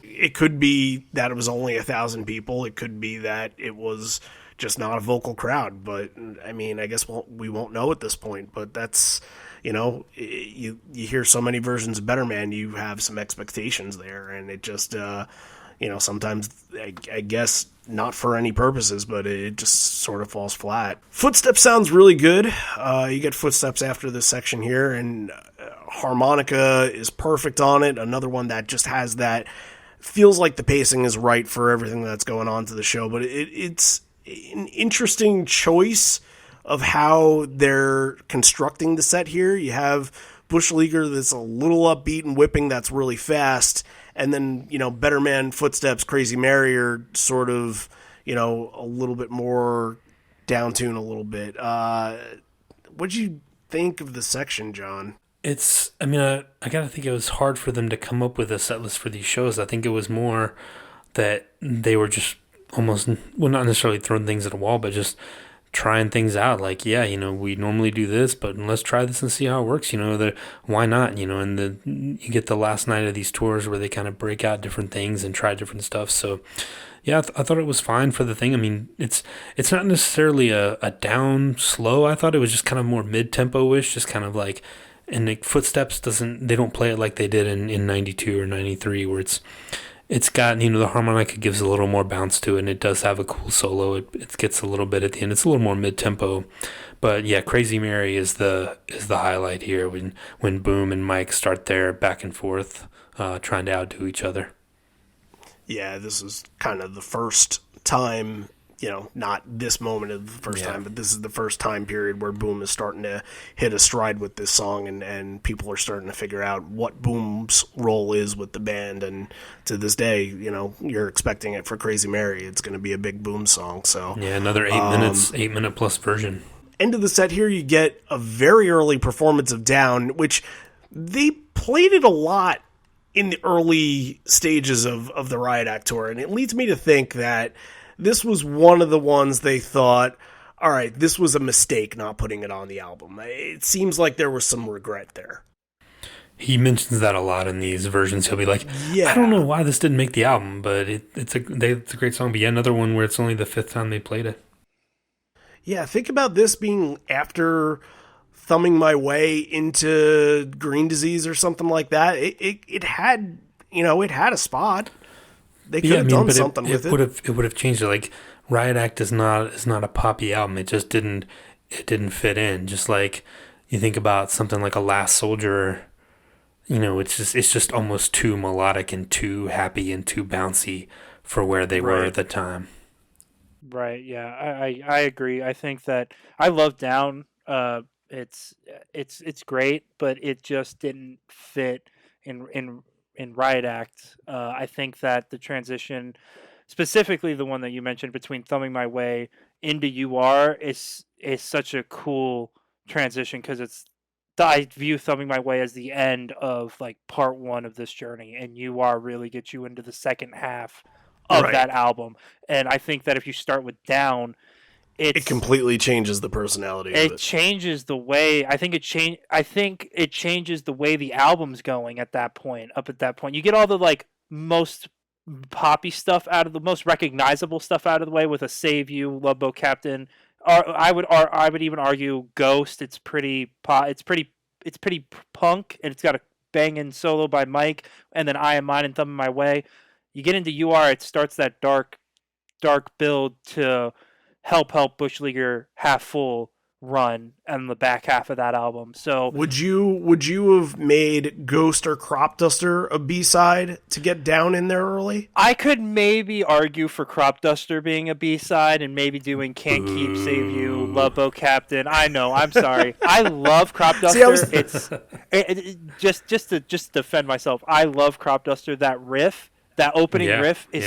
It could be that it was only 1,000 people. It could be that it was just not a vocal crowd. But I mean, I guess we won't know at this point. But that's, you hear so many versions of Better Man, you have some expectations there, and it just, sometimes I guess not for any purposes, but it just sort of falls flat. Footsteps sounds really good. You get footsteps after this section here, and harmonica is perfect on it. Another one that just has that, feels like the pacing is right for everything that's going on to the show, but it's an interesting choice of how they're constructing the set here. You have Bush Leaguer that's a little upbeat and whipping that's really fast, and then, Better Man, Footsteps, Crazy Mary are sort of, a little bit more down tune a little bit. What'd you think of the section, John? I gotta think it was hard for them to come up with a set list for these shows. I think it was more that they were just almost, well, not necessarily throwing things at a wall, but just trying things out. Like, we normally do this, but let's try this and see how it works. Why not? And you get the last night of these tours where they kind of break out different things and try different stuff. So, yeah, I thought it was fine for the thing. I mean, it's not necessarily a down slow. I thought it was just kind of more mid-tempo-ish, just kind of like. And the Footsteps they don't play it like they did in 92 or 93, where it's got, the harmonica gives a little more bounce to it, and it does have a cool solo. It gets a little bit at the end. It's a little more mid-tempo. But yeah, Crazy Mary is the highlight here when Boom and Mike start their back and forth trying to outdo each other. Yeah, this is kind of the first time, not this moment of the first time, but this is the first time period where Boom is starting to hit a stride with this song, and people are starting to figure out what Boom's role is with the band. And to this day, you're expecting it for Crazy Mary. It's going to be a big Boom song. So yeah, another 8-minute plus version. End of the set here, you get a very early performance of Down, which they played it a lot in the early stages of the Riot Act tour, and it leads me to think that this was one of the ones they thought, all right, this was a mistake not putting it on the album. It seems like there was some regret there. He mentions that a lot in these versions. He'll be like, I don't know why this didn't make the album, but it's a great song. But yeah, another one where it's only the 5th time they played it. Yeah, think about this being after Thumbing My Way into Green Disease or something like that. It had, it had a spot. They could have done something with it. It would have changed it. Like, Riot Act is not a poppy album. It just didn't fit in. Just like you think about something like a Last Soldier, it's just almost too melodic and too happy and too bouncy for where they were at the time. Right. Yeah, I agree. I think that I love Down. It's great, but it just didn't fit in Riot Act. I think that the transition, specifically the one that you mentioned between Thumbing My Way into You Are, is such a cool transition because I view Thumbing My Way as the end of like part 1 of this journey, and You Are really gets you into the second half of that album. And I think that if you start with Down, it completely changes the personality of it. It changes the way I think it changes the way the album's going at that point. Up at that point, you get all the like most poppy stuff out of the most recognizable stuff out of the way with a Save You, Love Boat Captain. I would even argue Ghost. It's pretty punk, and it's got a banging solo by Mike, and then I Am Mine and Thumbing My Way. You get into You Are, it starts that dark build to Help Bush Leaguer Half Full run and the back half of that album. So would you have made Ghost or Crop Duster a B-side to get Down in there early? I could maybe argue for Crop Duster being a B-side and maybe doing Can't Keep, Save You, Love Boat Captain. I know, I'm sorry. I love Crop Duster. Just to defend myself, I love Crop Duster. That riff, that opening riff is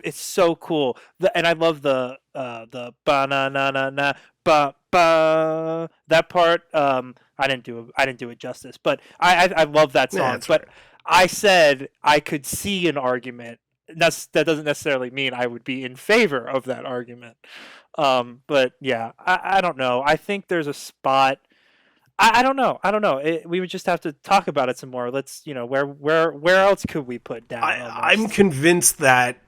it's so cool. And I love the ba na na na na ba ba, that part. I didn't do it justice, but I love that song. But right. I said I could see an argument. That doesn't necessarily mean I would be in favor of that argument. But yeah, I don't know. I think there's a spot. I don't know. We would just have to talk about it some more. Let's, where else could we put Down? I'm convinced that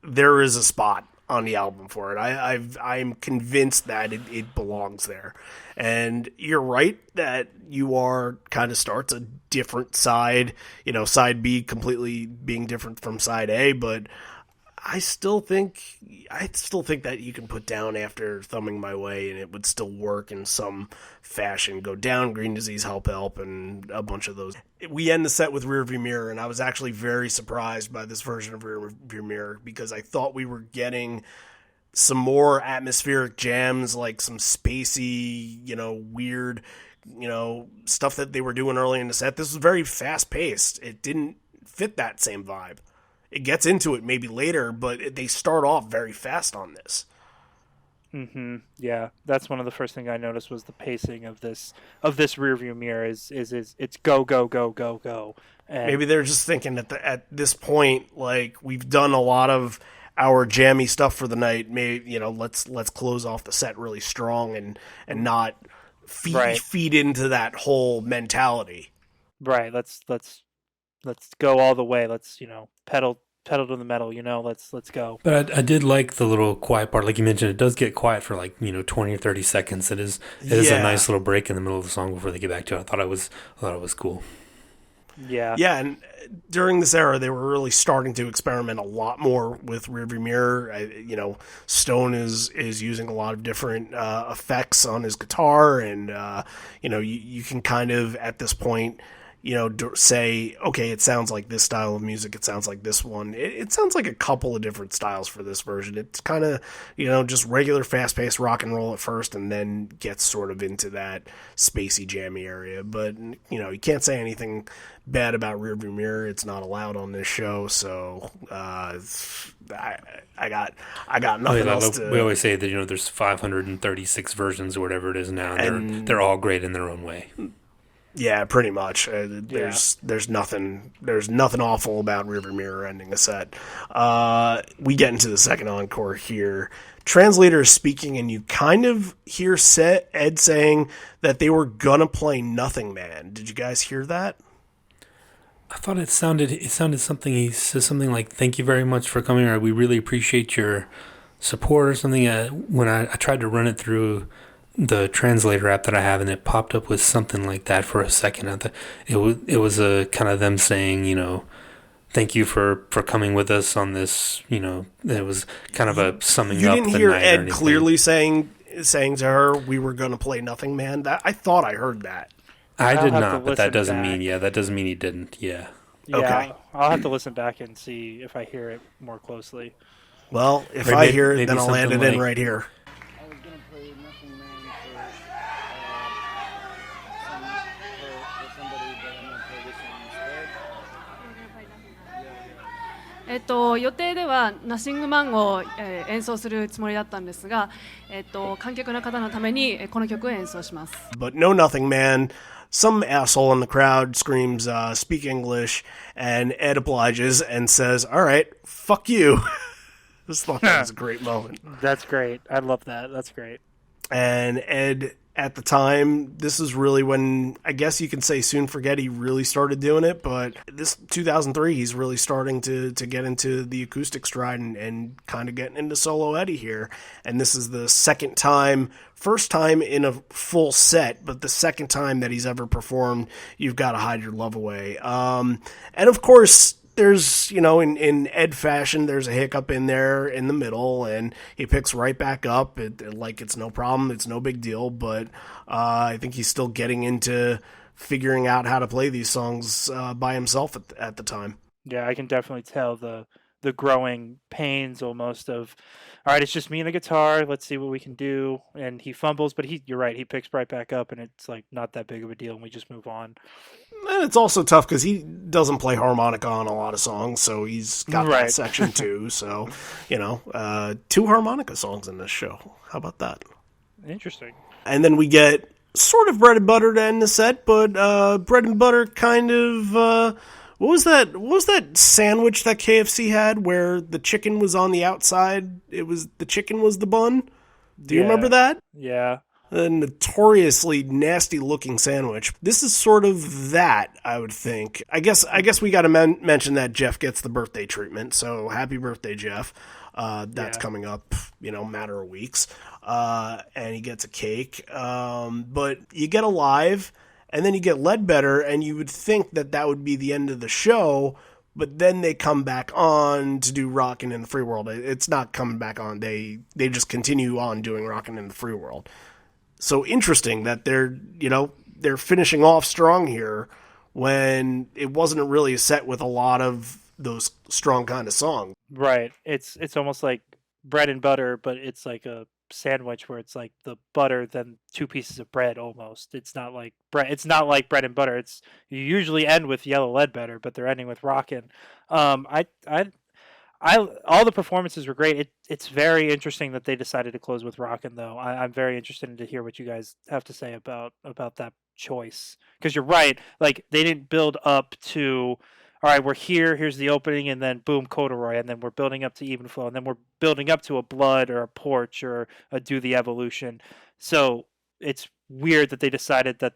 there is a spot on the album for it. I'm convinced that it belongs there. And you're right that You Are kind of starts a different side, side B completely being different from side A, but I still think that you can put Down after Thumbing My Way and it would still work in some fashion. Go Down, Green Disease, Help, and a bunch of those. We end the set with Rearview Mirror, and I was actually very surprised by this version of Rearview Mirror because I thought we were getting some more atmospheric jams, like some spacey, weird, stuff that they were doing early in the set. This was very fast-paced. It didn't fit that same vibe. It gets into it maybe later, but they start off very fast on this. Mm-hmm. Yeah, that's one of the first things I noticed was the pacing of this Rearview Mirror is it's go go go go go. And maybe they're just thinking that at this point, like we've done a lot of our jammy stuff for the night. Maybe let's close off the set really strong and not feed into that whole mentality. Right. Let's go all the way. Let's pedal to the metal. Let's go. But I did like the little quiet part, like you mentioned. It does get quiet for 20 or 30 seconds. It is a nice little break in the middle of the song before they get back to it. I thought it was cool. Yeah. Yeah, and during this era, they were really starting to experiment a lot more with Rearview Mirror. Stone is using a lot of different effects on his guitar, and you can kind of at this point, say, okay, it sounds like this style of music. It sounds like this one. It sounds like a couple of different styles for this version. It's kind of, just regular fast-paced rock and roll at first and then gets sort of into that spacey, jammy area. But, you can't say anything bad about Rearview Mirror. It's not allowed on this show, so I got nothing else to... We always say that, there's 536 versions or whatever it is now, and they're all great in their own way. Yeah, pretty much. There's nothing awful about Rearview Mirror ending a set. We get into the second encore here. translator is speaking, and you kind of hear Ed saying that they were gonna play Nothing Man. Did you guys hear that? I thought it sounded something. He says something like, "Thank you very much for coming," or "We really appreciate your support," or something. When I tried to run it through the translator app that I have, and it popped up with something like that for a second. I thought it was a kind of them saying, thank you for coming with us on this. It was kind of a summing you up. You didn't the hear night Ed clearly saying to her, "We were going to play Nothing Man." I thought I heard that. I did not, but that doesn't mean he didn't. Yeah. Okay. I'll have to listen back and see if I hear it more closely. Well, if I hear it, then I'll add it in right here. I was gonna play Nothing Man for somebody, but I'm gonna play this one instead. 予定ではナッシングマンを、演奏するつもりだったんですが、観客の方のために、この曲を演奏します。But no Nothing Man. Some asshole in the crowd screams, "Speak English," and Ed obliges and says, "All right, fuck you." Just thought that was a great moment. That's great. I love that. That's great. And Ed, at the time, this is really when, I guess you can say Soon Forget he really started doing it, but this 2003, he's really starting to get into the acoustic stride and kind of getting into solo Eddie here. And this is the first time in a full set, but the second time that he's ever performed You've Gotta Hide Your Love Away. And of course, there's, in Ed fashion, there's a hiccup in there in the middle, and he picks right back up. It's no problem, it's no big deal, but I think he's still getting into figuring out how to play these songs by himself at the time. Yeah, I can definitely tell the growing pains almost of, all right, it's just me and a guitar, let's see what we can do. And he fumbles, but you're right, he picks right back up, and it's like not that big of a deal, and we just move on. And it's also tough because he doesn't play harmonica on a lot of songs, so he's got that section too. So, 2 harmonica songs in this show. How about that? Interesting. And then we get sort of bread and butter to end the set, but bread and butter kind of... What was that sandwich that KFC had where the chicken was on the outside? The chicken was the bun? Do you remember that? Yeah. A notoriously nasty looking sandwich. This is sort of that, I would think. I guess we got to mention that Jeff gets the birthday treatment. So happy birthday, Jeff. That's coming up, matter of weeks. And he gets a cake. But you get Alive, and then you get Ledbetter, and you would think that would be the end of the show. But then they come back on to do Rockin' in the Free World. It's not coming back on. They just continue on doing Rockin' in the Free World. So interesting that they're finishing off strong here when it wasn't really a set with a lot of those strong kind of songs. Right. It's almost like bread and butter, but it's like a sandwich where it's like the butter then 2 pieces of bread almost. It's not like bread. It's not like bread and butter. You usually end with Yellow Ledbetter, but they're ending with Rockin'. All the performances were great. It's very interesting that they decided to close with Rockin', though. I'm very interested to hear what you guys have to say about that choice. Because you're right, like they didn't build up to, all right, we're here, here's the opening, and then boom, corduroy, and then we're building up to Even Flow, and then we're building up to a Blood or a Porch or a Do the Evolution. So it's weird that they decided that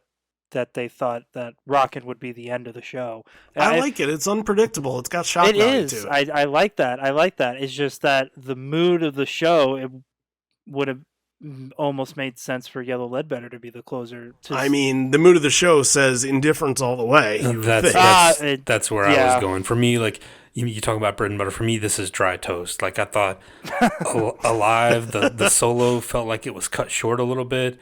they thought that Rockin' would be the end of the show. I like it. It's unpredictable. It's got shock value to it. I like that. It's just that the mood of the show, it would have almost made sense for Yellow Ledbetter to be the closer. I mean, the mood of the show says indifference all the way. That's where I was going. For me, like, you talk about bread and butter. For me, this is dry toast. Like, I thought Alive, the solo felt like it was cut short a little bit.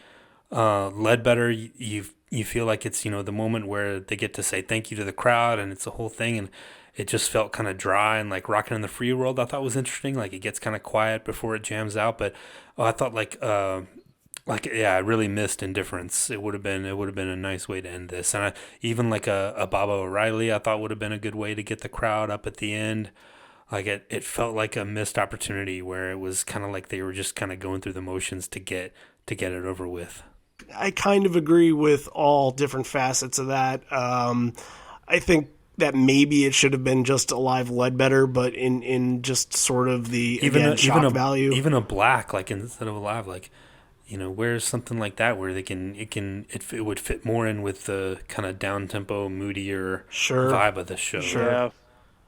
Ledbetter, you feel like it's, the moment where they get to say thank you to the crowd, and it's the whole thing, and it just felt kind of dry. And like Rockin' in the Free World, I thought was interesting. Like, it gets kind of quiet before it jams out, but I thought I really missed Indifference. It would have been a nice way to end this. And even like a Baba O'Reilly, I thought would have been a good way to get the crowd up at the end. Like it felt like a missed opportunity where it was kind of like they were just kind of going through the motions to get it over with. I kind of agree with all different facets of that. I think that maybe it should have been just a live Ledbetter, but in just sort of the shock value. Even a black, like instead of a live, like, you know, where's something like that where it would fit more in with the kind of down tempo, moodier vibe of the show. Sure.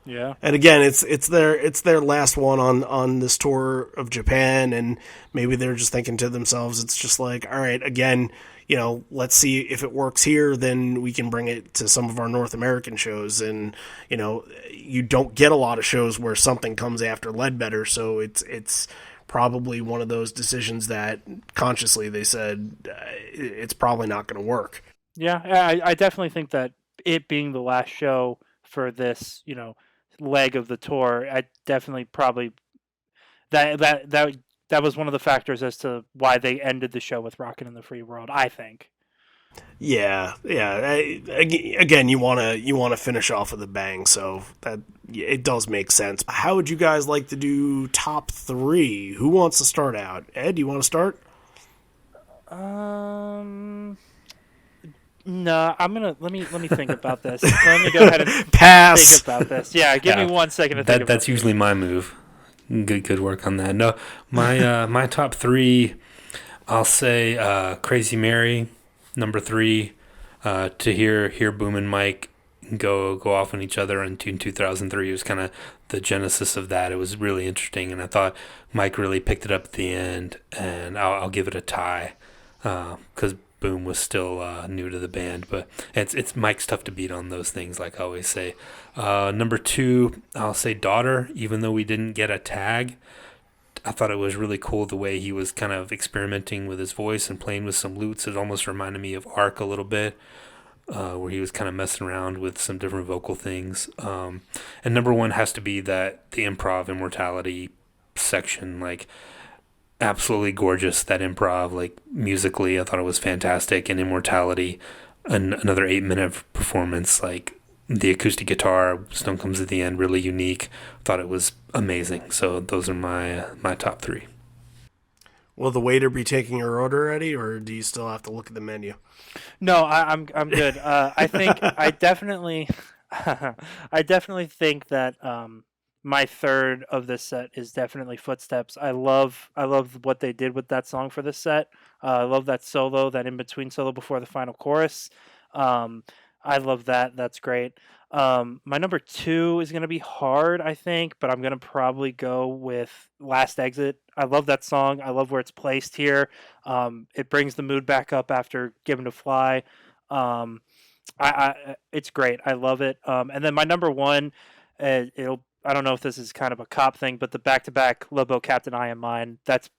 Yeah. And again, it's their last one on this tour of Japan, and maybe they're just thinking to themselves, it's just like, all right, again, you know, let's see if it works here, then we can bring it to some of our North American shows. And, you know, you don't get a lot of shows where something comes after Ledbetter, so it's probably one of those decisions that consciously they said it's probably not going to work. Yeah, I definitely think that it being the last show for this, you know, leg of the tour, I definitely probably that was one of the factors as to why they ended the show with "Rockin' in the Free World," I think. Yeah. Again, you want to finish off with a bang, so that it does make sense. How would you guys like to do top 3? Who wants to start out? Ed, you want to start? No, let me think about this. Let me go ahead and pass. Think about this. Yeah, give me 1 second to think about That's usually my move. Good work on that. No, my my top 3, I'll say Crazy Mary, number 3, to hear Boom and Mike go off on each other in 2003 was kind of the genesis of that. It was really interesting, and I thought Mike really picked it up at the end, and I'll give it a tie because Boom was still new to the band, but it's Mike's tough to beat on those things, like I always say. Number 2, I'll say Daughter, even though we didn't get a tag. I thought it was really cool the way he was kind of experimenting with his voice and playing with some loops. It almost reminded me of Ark a little bit, where he was kind of messing around with some different vocal things. And number 1 has to be the improv Immortality section, like absolutely gorgeous. That improv, like musically, I thought it was fantastic. And Immortality, another 8-minute performance, like the acoustic guitar, Stone Comes at the End, really unique. Thought it was amazing. So those are my top 3. Will the waiter be taking your order, Eddie, or do you still have to look at the menu? No, I'm good. I think I definitely think that my third of this set is definitely Footsteps. I love what they did with that song for this set. I love that solo, that in between solo before the final chorus. I love that. That's great. My number 2 is going to be hard, I think, but I'm going to probably go with Last Exit. I love that song. I love where it's placed here. It brings the mood back up after Given to Fly. It's great. I love it. And then my number 1, I don't know if this is kind of a cop thing, but the back-to-back Love Boat Captain, I Am Mine, that's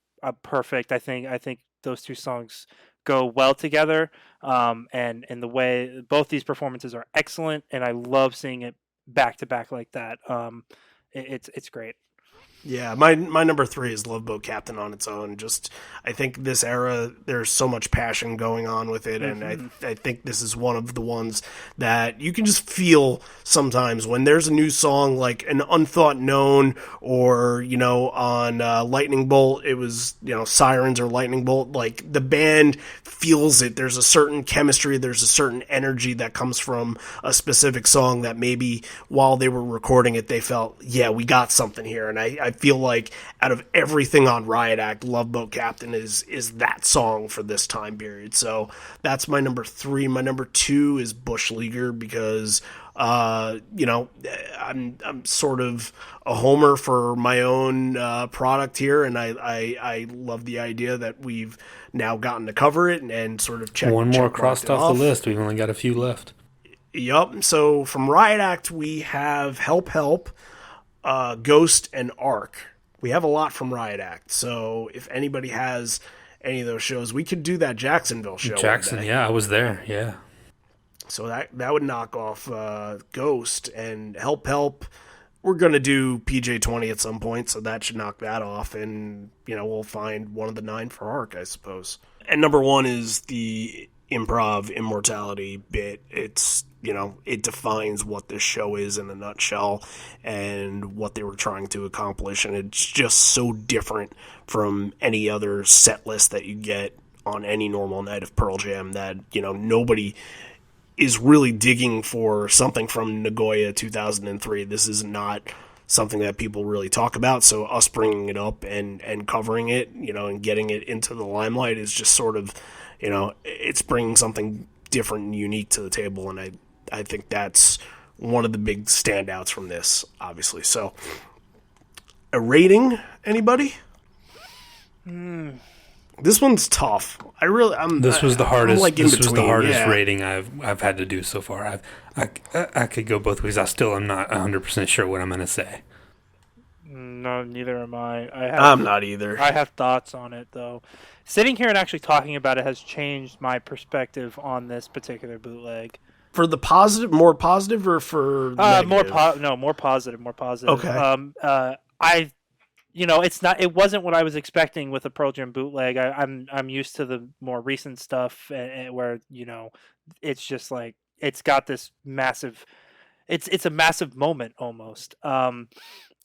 perfect. I think those 2 songs go well together, and the way both these performances are excellent, and I love seeing it back-to-back like that. It's great. Yeah, my number 3 is Love Boat Captain on its own. Just, I think this era, there's so much passion going on with it, and I think this is one of the ones that you can just feel sometimes when there's a new song, like an Unthought Known, or, you know, on Lightning Bolt, it was, you know, Sirens or Lightning Bolt, like, the band feels it. There's a certain chemistry, there's a certain energy that comes from a specific song that maybe while they were recording it, they felt, yeah, we got something here, and I feel like out of everything on Riot Act, Love Boat Captain is that song for this time period. So that's my number 3. My number 2 is Bush Leaguer because, you know, I'm sort of a homer for my own product here, and I love the idea that we've now gotten to cover it and sort of check one more crossed off the list. We've only got a few left. Yup. So from Riot Act, we have Help, Ghost, and Ark. We have a lot from Riot Act, so if anybody has any of those shows, we could do that Jacksonville show. Jackson, yeah, I was there, yeah. So that would knock off Ghost, and Help. We're going to do PJ20 at some point, so that should knock that off, and, you know, we'll find one of the 9 for Ark, I suppose. And number 1 is the improv Immortality bit. It's, you know, it defines what this show is in a nutshell and what they were trying to accomplish, and it's just so different from any other set list that you get on any normal night of Pearl Jam that, you know, nobody is really digging for something from Nagoya 2003. This is not something that people really talk about, so us bringing it up and covering it, and getting it into the limelight is just sort of, it's bringing something different and unique to the table, and I think that's one of the big standouts from this, obviously. So, a rating, anybody? This one's tough. This was the hardest. This was the hardest yeah. rating I've had to do so far. I could go both ways. I still am not 100% sure what I'm going to say. No, neither am I. I'm not either. I have thoughts on it though. Sitting here and actually talking about it has changed my perspective on this particular bootleg. For the positive, more positive, or for negative? More positive. Okay. It wasn't what I was expecting with a Pearl Jam bootleg. I'm used to the more recent stuff where it's just like it's got this massive, it's a massive moment almost. And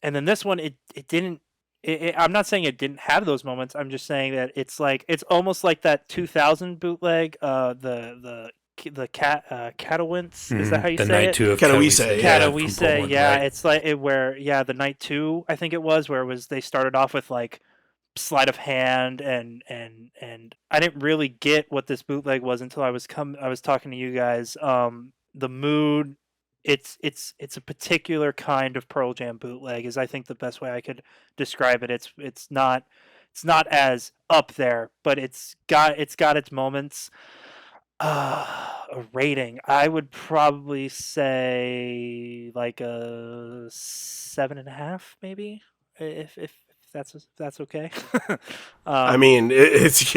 then this one, it didn't. I'm not saying it didn't have those moments. I'm just saying that it's almost like that 2000 bootleg. The Katowice, is that how you the say night it? 2 of Katowice, Katowice, yeah. Right? It's like the night 2, I think it was, where it was they started off with like sleight of hand and I didn't really get what this bootleg was until I was talking to you guys. The mood, it's a particular kind of Pearl Jam bootleg is I think the best way I could describe it. It's not as up there, but it's got its moments. A rating, I would probably say like a 7.5, maybe, if that's okay. I mean, it's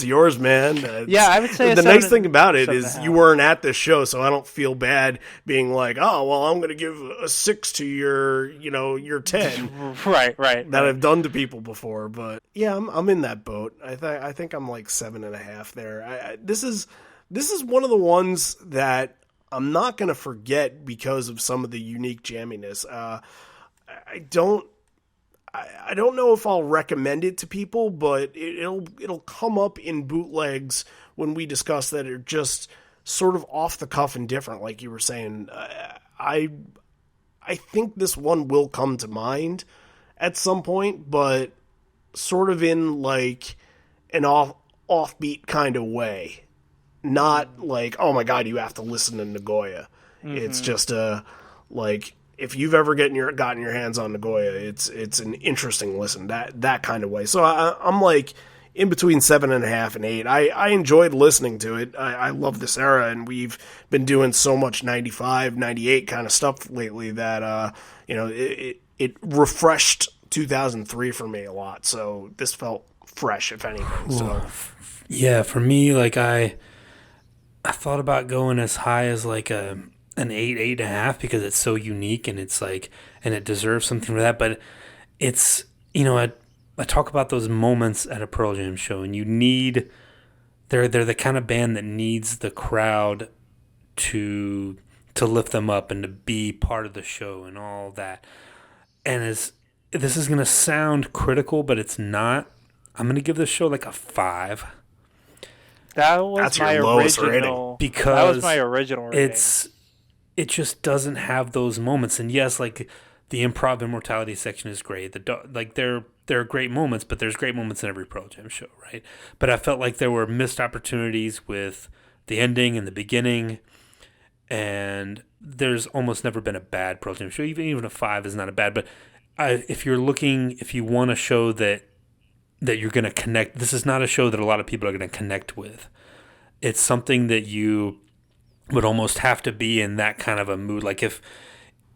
yours, man. I would say the nice thing about it is you weren't at this show, so I don't feel bad being like, oh, well, I'm going to give a 6 to your 10, right, that I've done to people before. But yeah, I'm in that boat. I think I'm like 7.5 there. This is one of the ones that I'm not going to forget because of some of the unique jamminess. I don't know if I'll recommend it to people, but it'll come up in bootlegs when we discuss that are just sort of off the cuff and different, like you were saying. I think this one will come to mind at some point, but sort of in like an offbeat kind of way. Not like, oh my God, you have to listen to Nagoya. Mm-hmm. It's just like if you've ever gotten your hands on Nagoya, it's an interesting listen that kind of way. So I'm like in between 7.5 and 8. I enjoyed listening to it. I love this era, and we've been doing so much 95, 98 kind of stuff lately that it refreshed 2003 for me a lot. So this felt fresh, if anything. So yeah, for me, like I thought about going as high as like an 8.5 because it's so unique and it's like, and it deserves something for that. But it's, I talk about those moments at a Pearl Jam show, and they're the kind of band that needs the crowd to lift them up and to be part of the show and all that. And this is going to sound critical, but it's not. I'm going to give this show like a 5. That's your lowest rating. Because that was my original rating. It just doesn't have those moments. And yes, like the improv immortality section is great. There are great moments, but there's great moments in every Pearl Jam show, right? But I felt like there were missed opportunities with the ending and the beginning. And there's almost never been a bad Pearl Jam show. Even a 5 is not a bad. But if you want a show that you're going to connect. This is not a show that a lot of people are going to connect with. It's something that you would almost have to be in that kind of a mood. Like if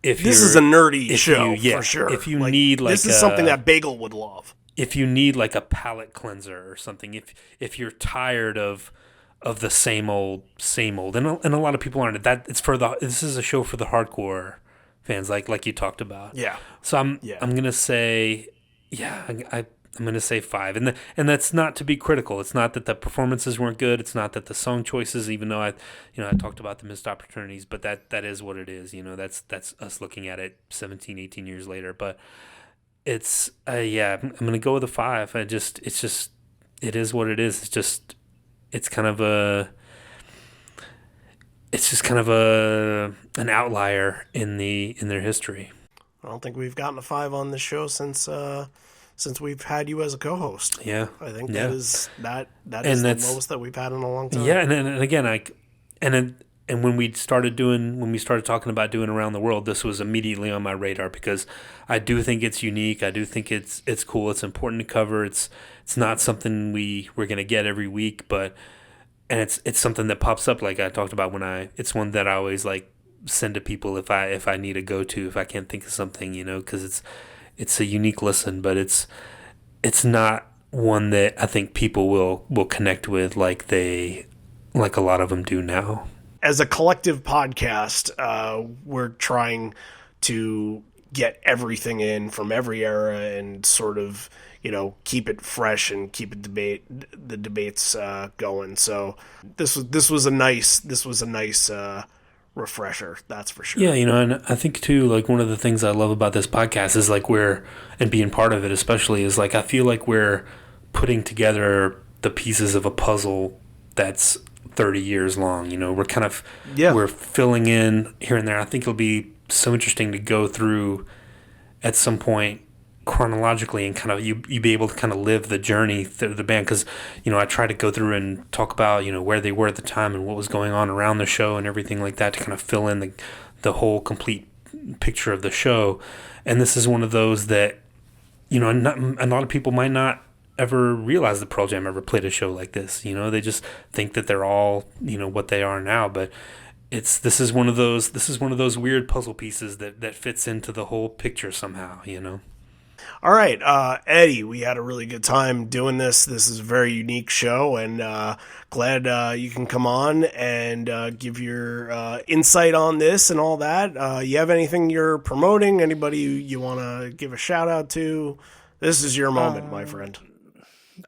this is a nerdy show, for sure. If you need like this is something that Bagel would love. If you need like a palate cleanser or something, if you're tired of the same old, and a lot of people aren't. This is a show for the hardcore fans, like you talked about. Yeah. So I'm gonna say, I'm going to say 5. And that's not to be critical. It's not that the performances weren't good. It's not that the song choices, even though I talked about the missed opportunities, but that is what it is. That's us looking at it 17, 18 years later. But it's, I'm going to go with a 5. It is what it is. It's kind of it's just kind of an outlier in their history. I don't think we've gotten a 5 on this show since we've had you as a co-host. Yeah, I think that is the lowest that we've had in a long time. Yeah, and again, when we started talking about doing Around the World, this was immediately on my radar because I do think it's unique. I do think it's cool. It's important to cover. It's not something we're gonna get every week, and it's something that pops up like I talked about it's one that I always like send to people if I need a go-to, if I can't think of something, because it's a unique listen, but it's not one that I think people will connect with like a lot of them do now. As a collective podcast, we're trying to get everything in from every era and sort of, keep it fresh and keep the debates going. So this was a nice refresher, that's for sure. Yeah, and I think too, like one of the things I love about this podcast is like and being part of it especially is like I feel like we're putting together the pieces of a puzzle that's 30 years long. We're kind of we're filling in here and there. I think it'll be so interesting to go through at some point chronologically and kind of you be able to kind of live the journey through the band, because I try to go through and talk about where they were at the time and what was going on around the show and everything like that to kind of fill in the whole complete picture of the show. And this is one of those that a lot of people might not ever realize that Pearl Jam ever played a show like this. They just think that they're all what they are now, but this is one of those weird puzzle pieces that fits into the whole picture somehow. All right, Eddie, we had a really good time doing this. This is a very unique show, and glad you can come on and give your insight on this and all that. You have anything you're promoting? Anybody you want to give a shout out to? This is your moment, my friend.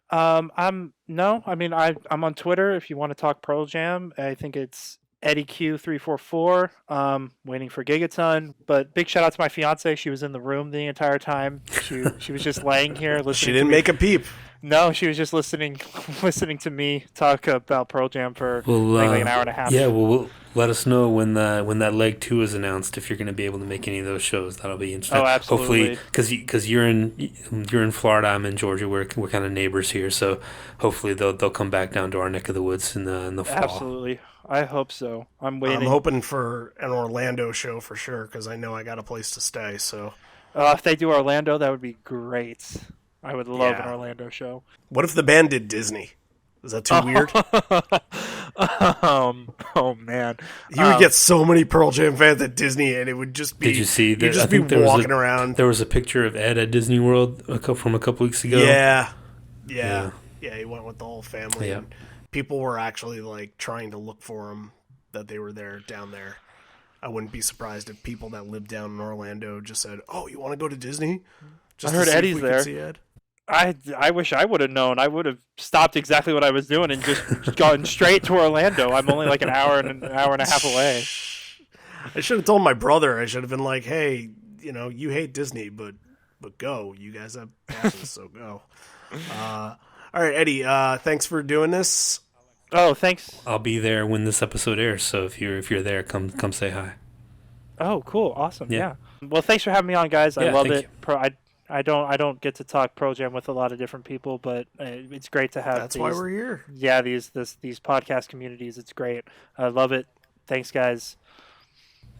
I'm on Twitter if you want to talk Pearl Jam. I think it's Eddie Q344, waiting for Gigaton. But big shout out to my fiance. She was in the room the entire time. She was just laying here listening. She didn't make a peep. No, she was just listening to me talk about Pearl Jam for like an hour and a half. Yeah, well, let us know when that leg 2 is announced if you're going to be able to make any of those shows. That'll be interesting. Oh, absolutely. Hopefully, because you're in Florida, I'm in Georgia. We're kind of neighbors here, so hopefully they'll come back down to our neck of the woods in the fall. Absolutely. I hope so. I'm waiting. I'm hoping for an Orlando show for sure because I know I got a place to stay. So, if they do Orlando, that would be great. I would love an Orlando show. What if the band did Disney? Is that too weird? Oh man, you would get so many Pearl Jam fans at Disney, and it would just be. Did you see? You'd just be walking around. There was a picture of Ed at Disney World from a couple weeks ago. Yeah. He went with the whole family. Yeah. And people were actually like trying to look for him, that they were down there. I wouldn't be surprised if people that live down in Orlando just said, "Oh, you want to go to Disney?" Just I heard Eddie's there. See Ed. I wish I would have known. I would have stopped exactly what I was doing and just gone straight to Orlando. I'm only like an hour and a half away. I should have told my brother. I should have been like, "Hey, you hate Disney, but go. You guys have passions, so go." All right, Eddie. Thanks for doing this. Oh, thanks. I'll be there when this episode airs. So if you're there, come say hi. Oh, cool, awesome. Yeah. Well, thanks for having me on, guys. I love it. I don't get to talk Pearl Jam with a lot of different people, but it's great to have. That's why we're here. Yeah, these podcast communities. It's great. I love it. Thanks, guys.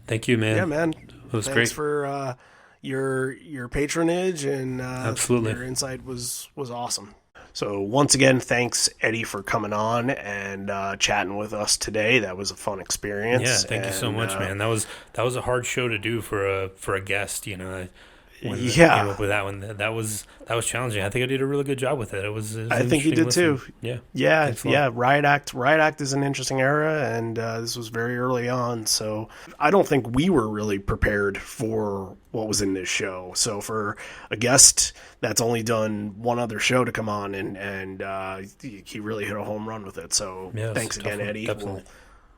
Thank you, man. Yeah, man. It was Thanks great for your patronage and absolutely your insight was awesome. So once again, thanks Eddie for coming on and chatting with us today. That was a fun experience. Yeah, thank you so much, man. That was a hard show to do for a guest. When I came up with that one, that was challenging. I think I did a really good job with it. It was I think you did listen. too. Yeah. Riot Act is an interesting era, and this was very early on. So I don't think we were really prepared for what was in this show. So for a guest that's only done one other show to come on, and he really hit a home run with it. So thanks again, Eddie.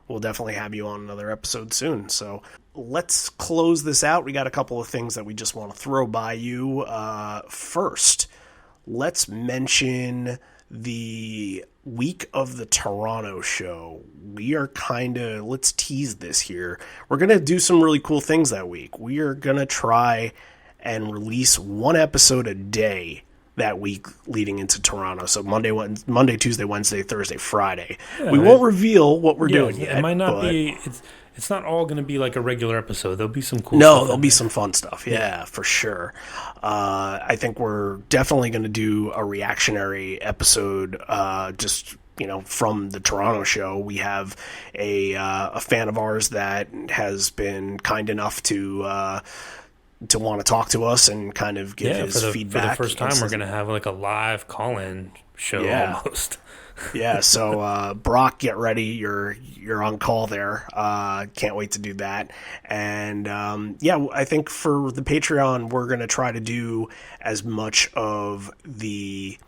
We'll definitely have you on another episode soon. So let's close this out. We got a couple of things that we just want to throw by you. First, let's mention the week of the Toronto show, we are let's tease this here. We're going to do some really cool things that week. We are going to try and release one episode a day that week leading into Toronto. So Monday, Tuesday, Wednesday, Thursday, Friday. Yeah, we won't reveal what we're doing yet. It might not be... It's not all going to be like a regular episode. There'll be some cool stuff. No, there'll be some fun stuff. Yeah, for sure. I think we're definitely going to do a reactionary episode just, from the Toronto show. We have a fan of ours that has been kind enough to want to talk to us and kind of give his feedback. For the first time, we're going to have like a live call-in show almost. Yeah, so Brock, get ready. You're on call there. Can't wait to do that. And I think for the Patreon, we're going to try to do as much of the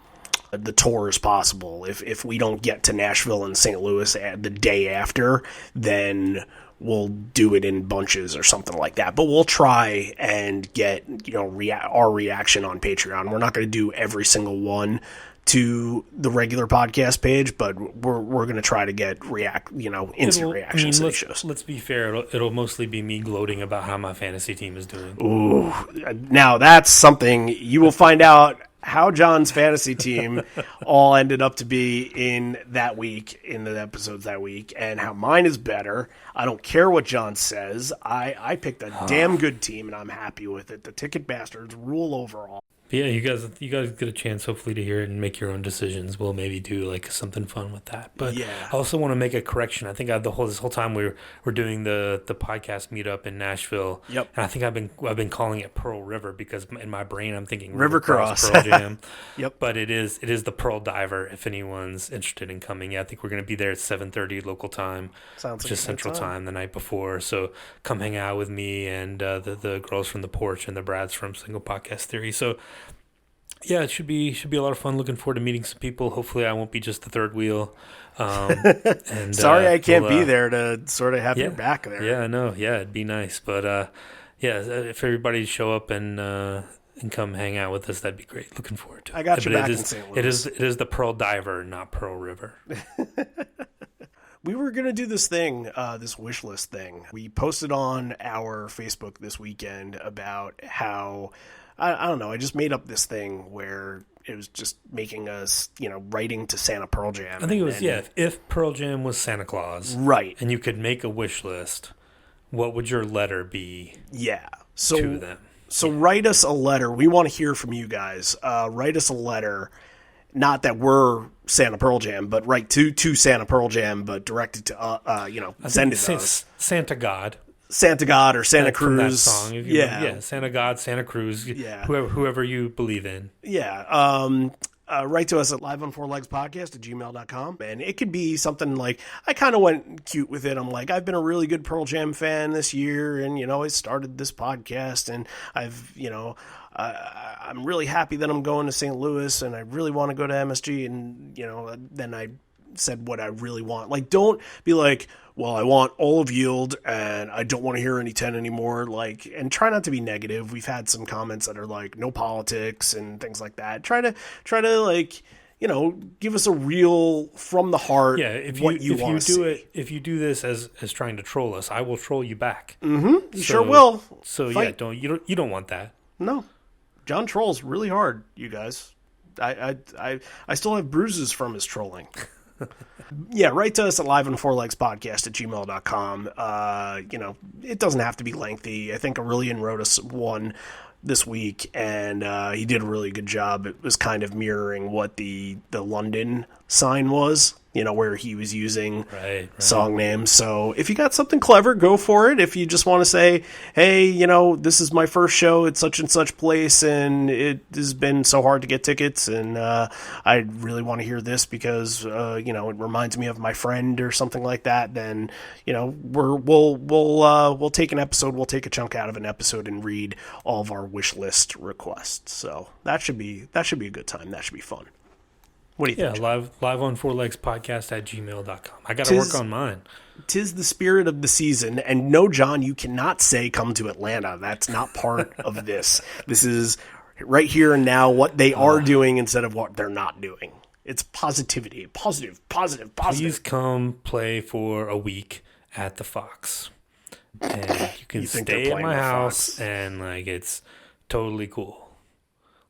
tour as possible. If we don't get to Nashville and St. Louis the day after, then we'll do it in bunches or something like that. But we'll try and get our reaction on Patreon. We're not going to do every single one to the regular podcast page, but we're going to try to get instant reactions to the shows. Let's be fair. It'll mostly be me gloating about how my fantasy team is doing. Ooh, now that's something you will find out how John's fantasy team all ended up to be in the episodes that week, and how mine is better. I don't care what John says. I picked a damn good team, and I'm happy with it. The Ticket Bastards rule overall. Yeah, you guys get a chance hopefully to hear it and make your own decisions. We'll maybe do like something fun with that. But I also want to make a correction. I think this whole time we're doing the podcast meetup in Nashville. Yep. And I think I've been calling it Pearl River because in my brain I'm thinking River Cross Pearl Jam. Yep. But it is the Pearl Diver if anyone's interested in coming. Yeah, I think we're going to be there at 7:30 local time, which is Central time the night before. So come hang out with me and the girls from the Porch and the Brads from Single Podcast Theory. So yeah, it should be a lot of fun. Looking forward to meeting some people. Hopefully, I won't be just the third wheel. And sorry, I can't be there to sort of have your back there. Yeah, I know. Yeah, it'd be nice. But if everybody show up and come hang out with us, that'd be great. Looking forward to it. I got you back in St. Louis. It is the Pearl Diver, not Pearl River. We were going to do this thing, this wish list thing. We posted on our Facebook this weekend about how, I don't know, I just made up this thing where it was just making us, writing to Santa Pearl Jam. I think it was, if Pearl Jam was Santa Claus. Right. And you could make a wish list, what would your letter be to them? So write us a letter. We want to hear from you guys. Write us a letter. Not that we're Santa Pearl Jam, but write to Santa Pearl Jam, but direct it to, send it to us. Santa God or Santa Cruz. From that song. Santa God, Santa Cruz, whoever you believe in. Yeah. Write to us at liveonfourlegspodcast@gmail.com. And it could be something like, I kind of went cute with it. I'm like, I've been a really good Pearl Jam fan this year, and, I started this podcast, and I've, I'm really happy that I'm going to St. Louis, and I really want to go to MSG, and, then I said what I really want. Like, don't be like, well, I want all of Yield, and I don't want to hear any 10 anymore. Like, and try not to be negative. We've had some comments that are like, no politics and things like that. Try to like, give us a real from the heart. Yeah, if you do this as trying to troll us, I will troll you back. Mm-hmm. You sure will. So Fight. You don't want that. No, John trolls really hard, you guys. I still have bruises from his trolling. Yeah, write to us at liveonfourlegspodcast@gmail.com. It doesn't have to be lengthy. I think Aurelian wrote us one this week, and he did a really good job. It was kind of mirroring what the London sign was, where he was using song names. So if you got something clever, go for it. If you just want to say, hey, this is my first show at such and such place, and it has been so hard to get tickets, and I really want to hear this because, it reminds me of my friend or something like that, then, we'll take an episode, we'll take a chunk out of an episode and read all of our wish list requests. So that should be a good time. That should be fun. What do you think? Yeah, live on fourlegspodcast@gmail.com. I got to work on mine. 'Tis the spirit of the season. And no, John, you cannot say come to Atlanta. That's not part of this. This is right here and now what they are doing instead of what they're not doing. It's positivity. Positive. Please come play for a week at the Fox. And you can stay at my house, and like it's totally cool.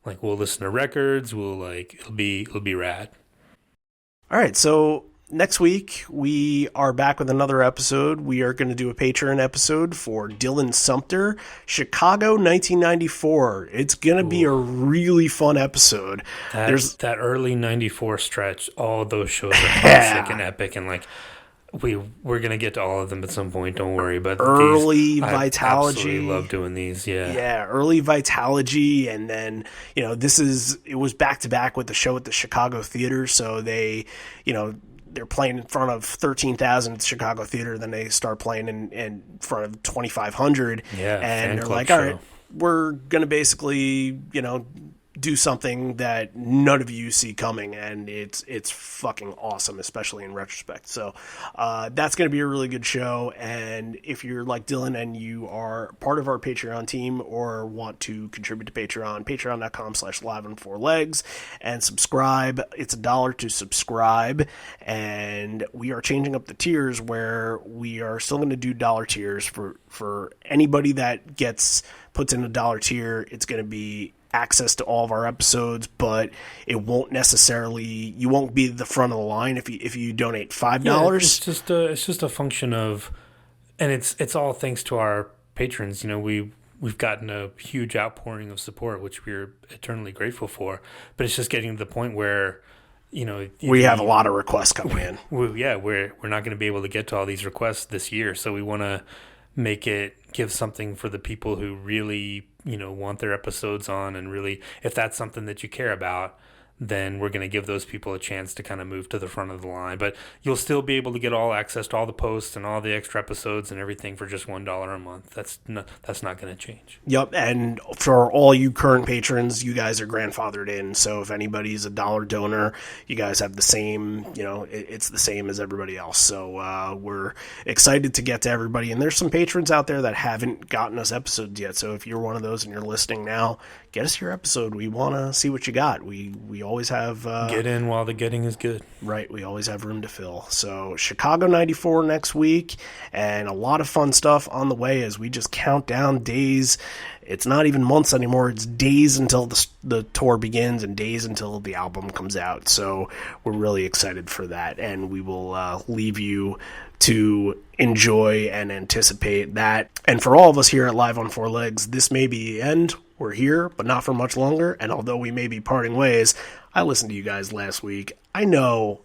Like we'll listen to records, it'll be rad. All right, so next week we are back with another episode. We are going to do a Patreon episode for Dylan Sumter, Chicago 1994. It's going to be a really fun episode. There's that early 94 stretch. All those shows are classic and epic, and like we're gonna get to all of them at some point. Don't worry. But early Vitalogy, I absolutely love doing these. Yeah, early Vitalogy, and then it was back to back with the show at the Chicago Theater. So they, they're playing in front of 13,000 at the Chicago Theater. Then they start playing in front of 2,500. Yeah, and they're like, all right, we're gonna basically do something that none of you see coming, and it's fucking awesome, especially in retrospect. So that's going to be a really good show, and if you're like Dylan and you are part of our Patreon team or want to contribute to Patreon, patreon.com/live-on-4legs, and subscribe. It's $1 to subscribe, and we are changing up the tiers where we are still going to do dollar tiers for anybody that puts in a $1 tier. It's going to be access to all of our episodes, but it won't necessarily, you won't be the front of the line if you donate $5. Yeah, it's just a function of, and it's all thanks to our patrons. We've gotten a huge outpouring of support, which we're eternally grateful for, but it's just getting to the point where we have a lot of requests coming in. We're not going to be able to get to all these requests this year, so we want to give something for the people who really want their episodes on, and really, if that's something that you care about, then we're going to give those people a chance to kind of move to the front of the line. But you'll still be able to get all access to all the posts and all the extra episodes and everything for just $1 a month. That's not going to change. Yep, and for all you current patrons, you guys are grandfathered in. So if anybody's a $1 donor, you guys have the same, it's the same as everybody else. So we're excited to get to everybody. And there's some patrons out there that haven't gotten us episodes yet. So if you're one of those and you're listening now, get us your episode. We want to see what you got. We always have... get in while the getting is good. Right. We always have room to fill. So Chicago 94 next week, and a lot of fun stuff on the way as we just count down days. It's not even months anymore. It's days until the tour begins and days until the album comes out. So we're really excited for that, and we will leave you to enjoy and anticipate that. And for all of us here at Live on Four Legs, this may be the end. We're here, but not for much longer. And although we may be parting ways, I listened to you guys last week. I know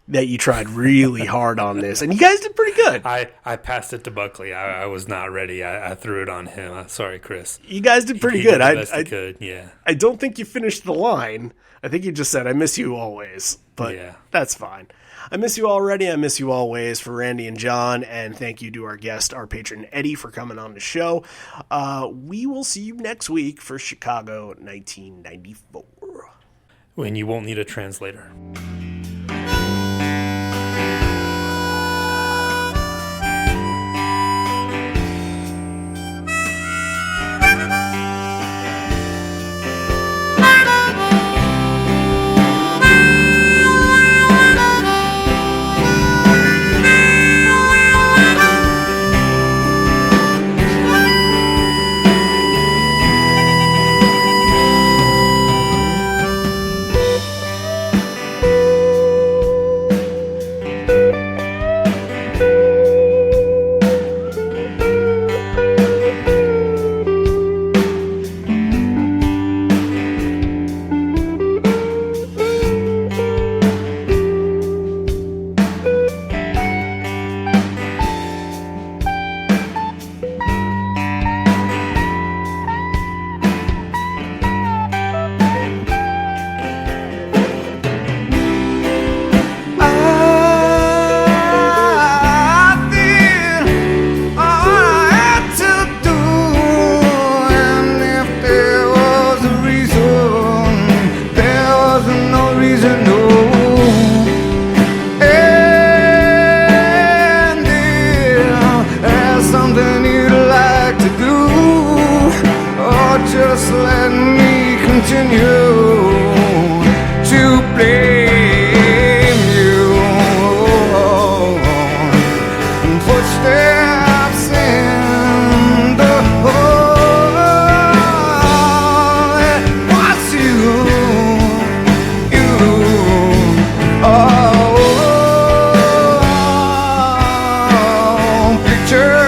that you tried really hard on this, and you guys did pretty good. I passed it to Buckley. I was not ready. I threw it on him. Sorry, Chris. You guys did pretty he good. Did the best he could. Yeah. I don't think you finished the line. I think you just said, "I miss you always," but yeah, that's fine. I miss you already. I miss you always. For Randy and John, and thank you to our guest, our patron Eddie, for coming on the show. We will see you next week for Chicago 1994. When you won't need a translator. Just let me continue to play. footsteps in the hall. It was you, oh, picture